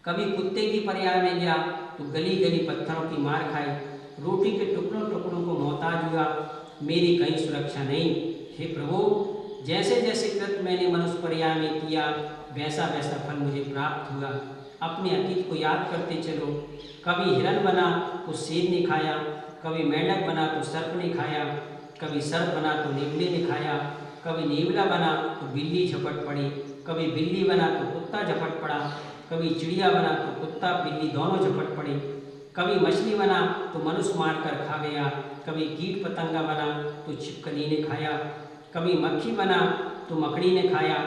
कभी कुत्ते की पर्याय में गया तो गली गली पत्थरों की मार खाई, रोटी के टुकड़ों टुकड़ों को मोहताज हुआ, मेरी कहीं सुरक्षा नहीं। हे प्रभु, जैसे जैसे कृत्य मैंने मनुष्य पर्याय में किया, वैसा वैसा फल मुझे प्राप्त हुआ। अपने अतीत को याद करते चलो। कभी हिरन बना तो शेर ने खाया, कभी मेंढक बना तो सर्प ने खाया, कभी सर्प बना तो नेवले ने खाया, कभी नेवला बना तो बिल्ली झपट पड़ी, कभी बिल्ली बना तो कुत्ता झपट पड़ा, कभी चिड़िया बना तो कुत्ता बिल्ली दोनों झपट पड़े, कभी मछली बना तो मनुष्य मारकर खा गया, कभी कीट पतंगा बना तो छिपकली ने खाया, कभी मक्खी बना तो मकड़ी ने खाया।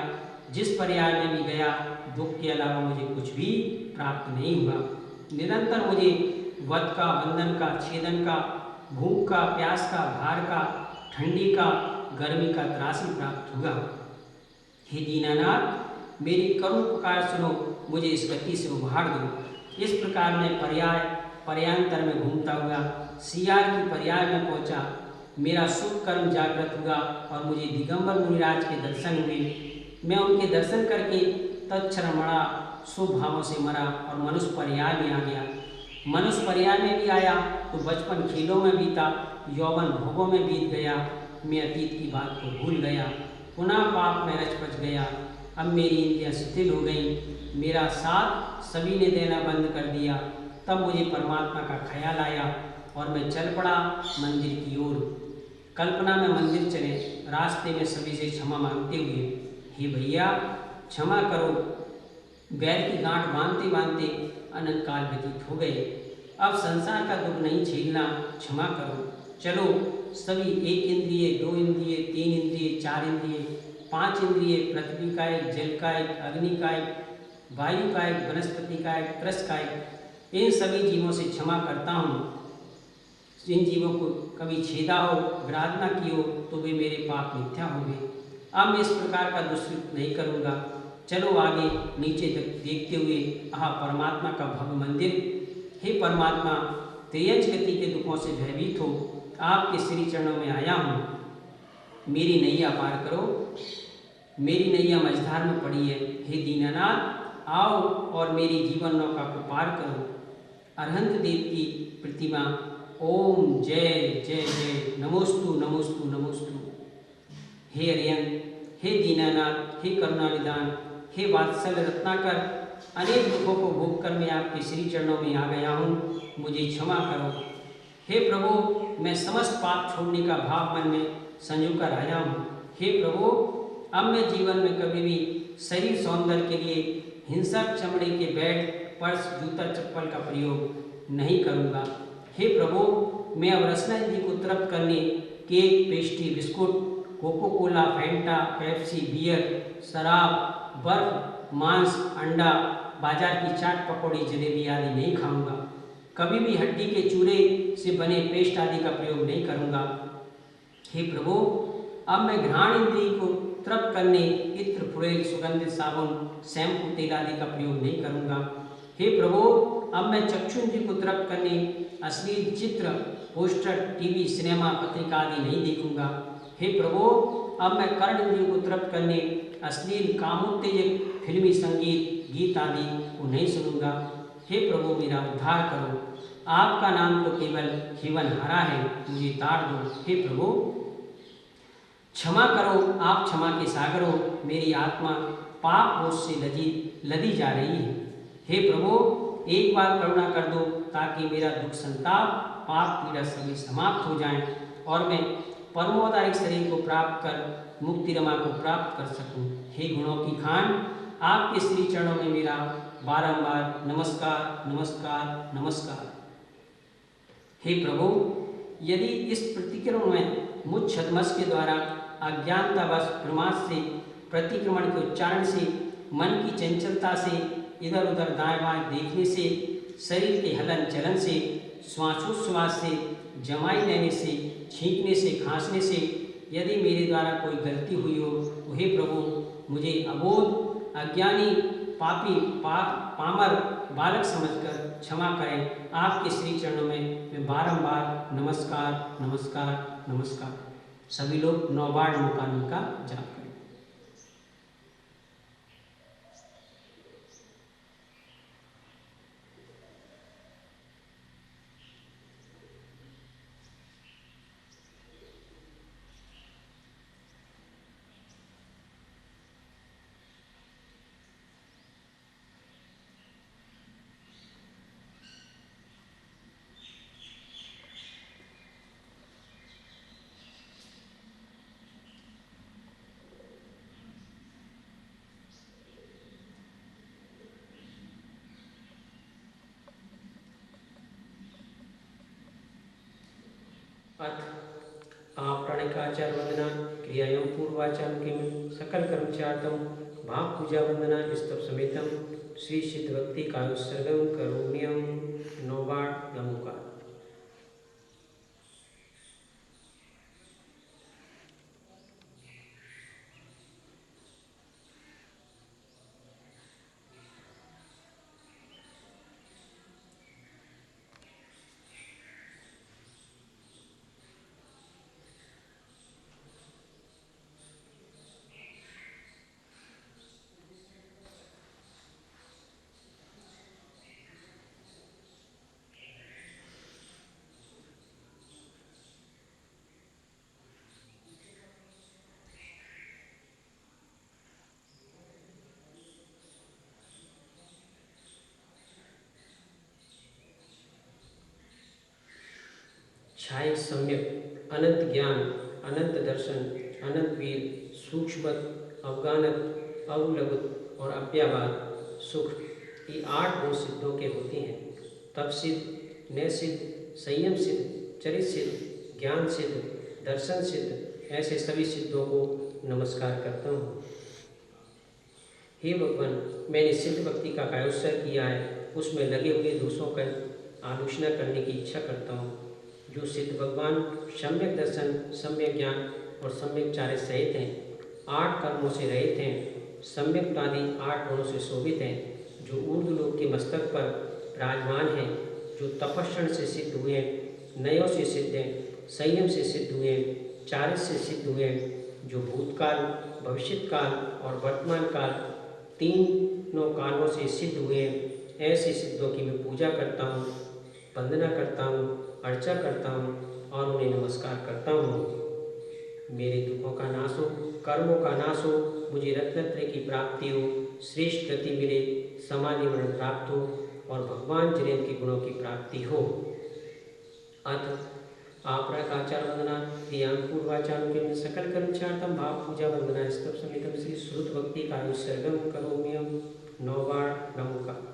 जिस पर्याय में भी गया, दुख के अलावा मुझे कुछ भी प्राप्त नहीं हुआ। निरंतर मुझे वध का, बंधन का, छेदन का, भूख का, प्यास का, भार का, ठंडी का, गर्मी का त्रासी प्राप्त हुआ। हे दीनानाथ, मेरी करुण पुकार सुनो, मुझे इस गति से उभार दो। इस प्रकार मैं पर्यांतर में घूमता हुआ सियार की पर्याय में पहुंचा। मेरा शुभ कर्म जागृत हुआ और मुझे दिगंबर मुनिराज के दर्शन हुए। मैं उनके दर्शन करके तत्क्षण मरा, शुभ भावों से मरा और मनुष्य पर्याय में आ गया। मनुष्य पर्याय में भी आया तो बचपन खेलों में बीता, यौवन भोगों में बीत गया। मैं अतीत की बात को भूल गया, पुनः पाप में रच गया। अब मेरी इंद्रियां शिथिल हो गईं, मेरा साथ सभी ने देना बंद कर दिया। तब मुझे परमात्मा का ख्याल आया और मैं चल पड़ा मंदिर की ओर। कल्पना में मंदिर चले, रास्ते में सभी से क्षमा मांगते हुए, हे भैया क्षमा करो, बैर की गांठ बांधते बांधते अनंत काल व्यतीत हो गए। अब संसार का दुख नहीं झेलना, क्षमा करो। चलो सभी, एक इंद्रिय, दो इंद्रिय, तीन इंद्रिय, चार इंद्रिय, पांच इंद्रिय, पृथ्वी का एक, जल का एक, अग्नि का एक, वायु का एक, वनस्पति का एक, त्रस का एक, इन सभी जीवों से क्षमा करता हूँ। जिन जीवों को कभी छेदा हो, विराधना की हो, तो वे मेरे पाप मिथ्या होंगे। अब मैं इस प्रकार का दुष्कृत नहीं करूँगा। चलो आगे नीचे तक देखते हुए, आह परमात्मा का भव्य मंदिर। हे परमात्मा, तेज गति के दुखों से भयभीत हो, आपके श्री चरणों में आया हूँ। मेरी नैया पार करो, मेरी नैया मझधार में पड़ी है। हे दीनानाथ, आओ और मेरी जीवन नौका को पार करो। अरहंत देव की प्रतिमा। ओम जय जय जय, नमोस्तु नमोस्तु नमोस्तु। हे अरिहंत, हे दीनानाथ, हे करुणानिधान, हे वात्सल्य रत्नाकर, अनेक दुखों को भोग कर मैं आपके श्री चरणों में आ गया हूँ, मुझे क्षमा करो। हे प्रभु, मैं समस्त पाप छोड़ने का भाव मन में संजो कर आया हूँ। हे प्रभु, अब मैं जीवन में कभी भी शरीर सौंदर्य के लिए हिंसक चमड़े के बेल्ट, पर्स, जूता, चप्पल का प्रयोग नहीं करूँगा। हे प्रभु, मैं अब रसना इंद्रिय को तृप्त करने cake, pastry, biscuit, cocoa cola, Fanta, Pepsi, beer, शराब, बर्फ, मांस, अंडा, बाजार की चाट, पकौड़ी, जलेबी आदि नहीं खाऊंगा। कभी भी हड्डी के चूरे से बने पेस्ट आदि का प्रयोग नहीं करूंगा। हे प्रभु, अब मैं घ्राण इंद्रिय को तृप्त करने इत्र, फुड़ेल, सुगंधित साबुन, शैम्पू, तेल आदि का प्रयोग नहीं करूंगा। हे प्रभु, अब मैं चक्षु इंद्रिय को तृप्त करने अश्लील चित्र, पोस्टर, टीवी, सिनेमा, पत्रिका आदि नहीं देखूंगा। हे प्रभु, अब मैं कर्ण इंद्रियों को तृप्त करने अश्लील, कामोत्तेजक, फिल्मी संगीत, गीत आदि को नहीं सुनूंगा। हे प्रभु, मेरा उद्धार करो, आपका नाम तो केवल जीवन हरा है, मुझे तार दो। हे प्रभु, क्षमा करो, आप क्षमा के सागर हो, मेरी आत्मा पाप बोझ से लदी जा रही है। हे प्रभु, एक बार करुणा कर दो ताकि मेरा दुख संताप, पाप, पीड़ा सभी समाप्त हो जाएं और मैं परमोदायक शरीर को प्राप्त कर मुक्ति रमा को प्राप्त कर सकूं। हे गुणों की खान, आपके श्री चरणों में मेरा बारंबार नमस्कार नमस्कार नमस्कार। हे प्रभु, यदि इस प्रतिक्रमण में मुझ छद्मस के द्वारा अज्ञानतावश प्रमाद से, प्रतिक्रमण के उच्चारण से, मन की चंचलता से, इधर उधर दाएं बाएं देखने से, शरीर के हलन चलन से, श्वासोच्छ्वास से, जमाई लेने से, छींकने से, खांसने से यदि मेरे द्वारा कोई गलती हुई हो तो हे प्रभु, मुझे अबोध, अज्ञानी, पापी, पामर बालक समझकर क्षमा करें। आपके श्री चरणों में मैं बारंबार नमस्कार नमस्कार नमस्कार। सभी लोग 9 बार नमोकानी का जाप करें। अथ आपणिकाचार वंदना क्रियायों पूर्वाचार के सकल कर्मचार्थम भाव पूजा वंदना स्तव समेतम श्री सिद्ध भक्ति कायुत्सर्गम करोम्यम। 9 बार नमोकार। छाय सम्यक अनंत ज्ञान, अनंत दर्शन, अनंत वीर, सूक्ष्म, अवगानत, अवलगत और अव्यावाद सुख, ये 8 गुण सिद्धों के होते हैं। तप सिद्ध, न्याय सिद्ध, संयम सिद्ध, चरित सिद्ध, ज्ञान सिद्ध, दर्शन सिद्ध, ऐसे सभी सिद्धों को नमस्कार करता हूँ। हे भगवान, मैंने सिद्ध भक्ति का कायोत्सर्ग किया है, उसमें लगे हुए दोषों का आलोचना करने की इच्छा करता हूँ। जो सिद्ध भगवान सम्यक दर्शन, सम्यक ज्ञान और सम्यक चार्य सहित हैं, 8 कर्मों से रहित हैं, सम्यक्तादि 8 गुणों से शोभित हैं, जो ऊर्ध्वलोक के मस्तक पर विराजमान हैं, जो तपस्या से सिद्ध हुए हैं, नयों से सिद्ध हैं, संयम से सिद्ध हुए हैं, चार्य से सिद्ध हुए हैं, जो भूतकाल, भविष्यकाल और वर्तमान काल तीनों कालों से सिद्ध हुए हैं, ऐसे सिद्धों की मैं पूजा करता हूँ, वंदना करता हूँ, अर्चा करता हूँ और उन्हें नमस्कार करता हूँ। मेरे दुखों का नाश हो, कर्मों का नाश हो, मुझे रत्नत्रय की प्राप्ति हो, श्रेष्ठ गति मिले, समाधि मरण प्राप्त हो और भगवान जिनेन्द्र के गुणों की प्राप्ति हो। अथ आपराकाचार वंदना क्रियां पूर्वाचारों के सकल कर्मचार्थम भाव पूजा वंदना स्तव समेतम श्री श्रुत भक्ति कायुत्सर्गम करोम्यम। 9 बार नमोकार।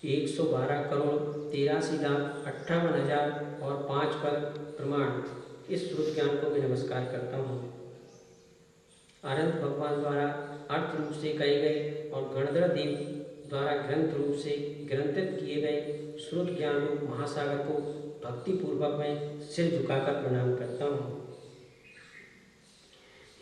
112 करोड़ 83,58,000 और 5 पर प्रमाण इस श्रुत ज्ञान को मैं नमस्कार करता हूँ। अनंत भगवान द्वारा अर्थ रूप से कहे गए और गणधर देव द्वारा ग्रंथ रूप से ग्रंथित किए गए श्रुत ज्ञान रूप महासागर को भक्तिपूर्वक मैं सिर झुकाकर प्रणाम करता हूँ।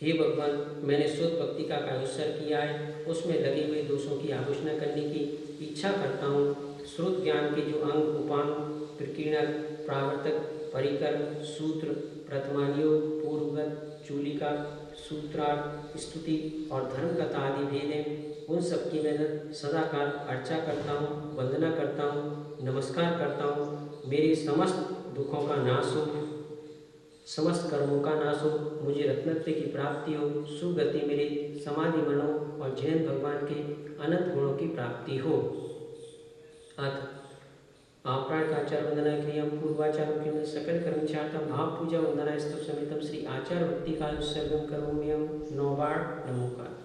हे भगवान, मैंने शुद्ध भक्ति का कायोत्सर्ग किया है, उसमें लगे हुए दोषों की आलोचना करने की इच्छा करता हूँ। श्रुत ज्ञान के जो अंग, उपांग, प्रकीर्णक, प्रावर्तक, परिकर, सूत्र, प्रथमानियोग, पूर्वगत, चूलिका, सूत्रार्थ, स्तुति और धर्म कथा आदि भेद हैं, उन सबकी मैं सदाकाल अर्चा करता हूँ, वंदना करता हूँ, नमस्कार करता हूँ। मेरे समस्त दुखों का नाश हो, समस्त कर्मों का नाश हो, मुझे रत्नत्रय की प्राप्ति हो, सुगति मिले, समाधि मनो और जैन भगवान के अनंत गुणों की प्राप्ति हो। अथ आप्राणकाचार वंदना क्रिया पूर्वाचार के सकल कर्मचार्थ भाव पूजा वंदना स्तव समेतम श्री आचार भक्ति काल उत्सर्गम करोम्यहम 9 बार नमोकार।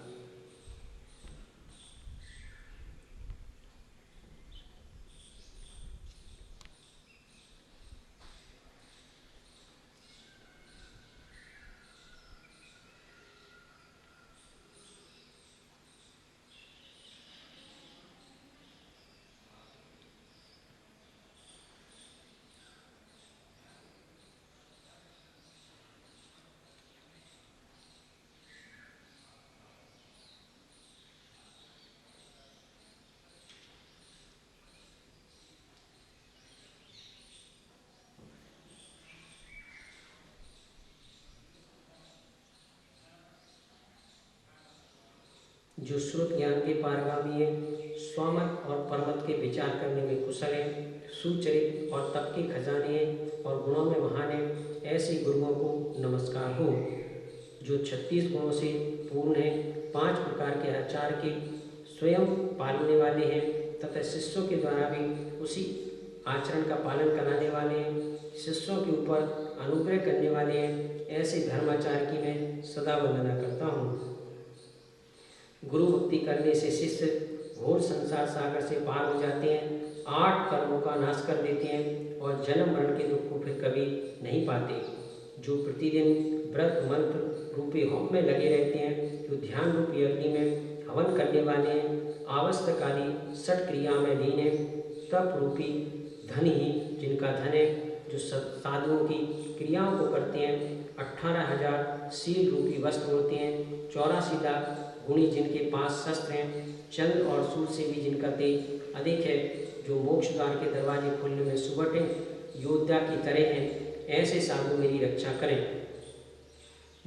जो श्रुत ज्ञान के पारगामी है, स्वमत और परमत के विचार करने में कुशल है, सुचरित और तप के खजाने हैं और गुणों में महान है, ऐसे गुरुओं को नमस्कार हो। जो 36 गुणों से पूर्ण है, 5 प्रकार के आचार के स्वयं पालने वाले हैं तथा शिष्यों के द्वारा भी उसी आचरण का पालन कराने वाले हैं, शिष्यों के ऊपर अनुग्रह करने वाले हैं, ऐसे धर्माचार की मैं सदा वंदना करता हूँ। गुरु भक्ति करने से शिष्य घोर संसार सागर से पार हो जाते हैं, 8 कर्मों का नाश कर देते हैं और जन्म मरण के दुख को फिर कभी नहीं पाते। जो प्रतिदिन व्रत मंत्र रूपी होम में लगे रहते हैं, जो ध्यान रूपी अग्नि में हवन करने वाले हैं, आवश्यकाली सठ क्रिया में लीन है, तप रूपी धन ही जिनका धन है, जो साधुओं की क्रियाओं को करते हैं, 18,000 शील रूपी वस्त्र होते हैं, 84 लाख गुणी जिनके पास शस्त्र हैं, चंद्र और सूर्य से भी जिनका तेज अधिक है, जो मोक्ष द्वार के दरवाजे खोलने में सुबह योद्धा की तरह हैं, ऐसे साधु मेरी रक्षा करें।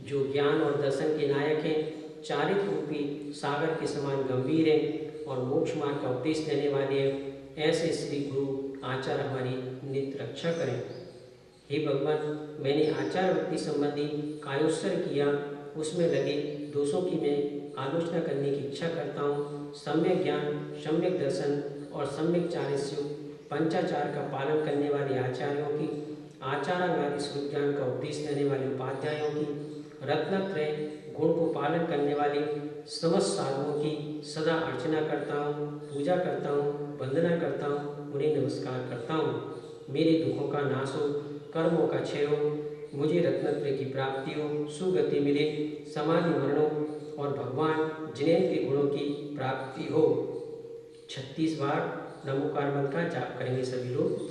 जो ज्ञान और दर्शन के नायक हैं, चारित्र रूपी सागर के समान गंभीर हैं और मोक्ष मार्ग का उपदेश देने वाले हैं, ऐसे श्री गुरु आचार्य हमारी नित्य रक्षा करें। हे भगवान, मैंने आचार वृत्ति संबंधी कायोत्सर किया, उसमें लगे दोषों की मैं आलोचना करने की इच्छा करता हूँ। सम्यक ज्ञान, सम्यक दर्शन और सम्यक चारित्र्य पंचाचार का पालन करने वाले आचार्यों की, आचारांगादि स्वरूप ज्ञान का उपदेश देने वाले उपाध्यायों की, रत्नत्रय गुण को पालन करने वाले समस्त साधुओं की सदा अर्चना करता हूँ, पूजा करता हूँ, वंदना करता हूँ, उन्हें नमस्कार करता हूँ। मेरे दुखों का नाश हो, कर्मों का क्षय हो, मुझे रत्नत्रय की प्राप्ति हो, सुगति मिले, समाधि मरण हो और भगवान जिनेन्द्र के गुणों की प्राप्ति हो। 36 बार नमोकार मंत्र का जाप करेंगे सभी लोग।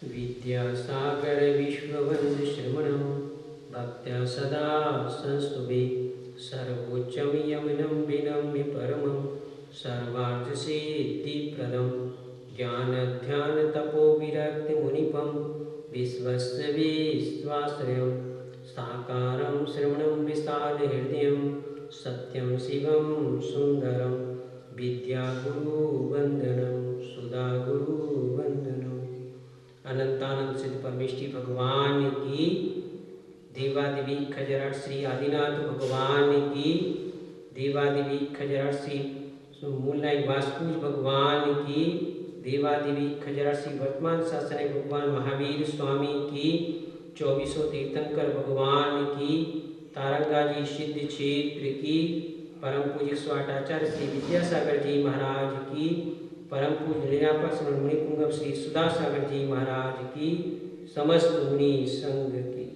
विद्यासागर विश्ववंद श्रमणं भक्त्या सदा संस्तुवे सर्वोच्चं यमनं विनम्य परमं सर्वार्थसिद्धिप्रदं ज्ञानध्यानतपोविरक्तिमुनिपं विश्वस्य विश्वाश्रयं साकारं श्रवणं विशालहृदयं सत्यं शिवं सुन्दरं विद्यागुरुवन्दनं सुधागुरुवन्दनम्। अनंतानंद सिद्ध परमेष्ठी भगवान की, देवादिवी खजराट श्री आदिनाथ भगवान की, देवादिवी खजराट श्री मूलनाई वासकुज भगवान की, देवादिवी खजराट श्री वर्तमान शासन भगवान महावीर स्वामी की, 2400 तीर्थंकर भगवान की, तारंगाजी सिद्ध क्षेत्र की, परम पूज्य स्वाटाचार्य श्री विद्यासागर जी महाराज की, परम पूज्य निरापर मुनि पुंगव श्री सुधासागर जी महाराज की, समस्त मुनि संघ की।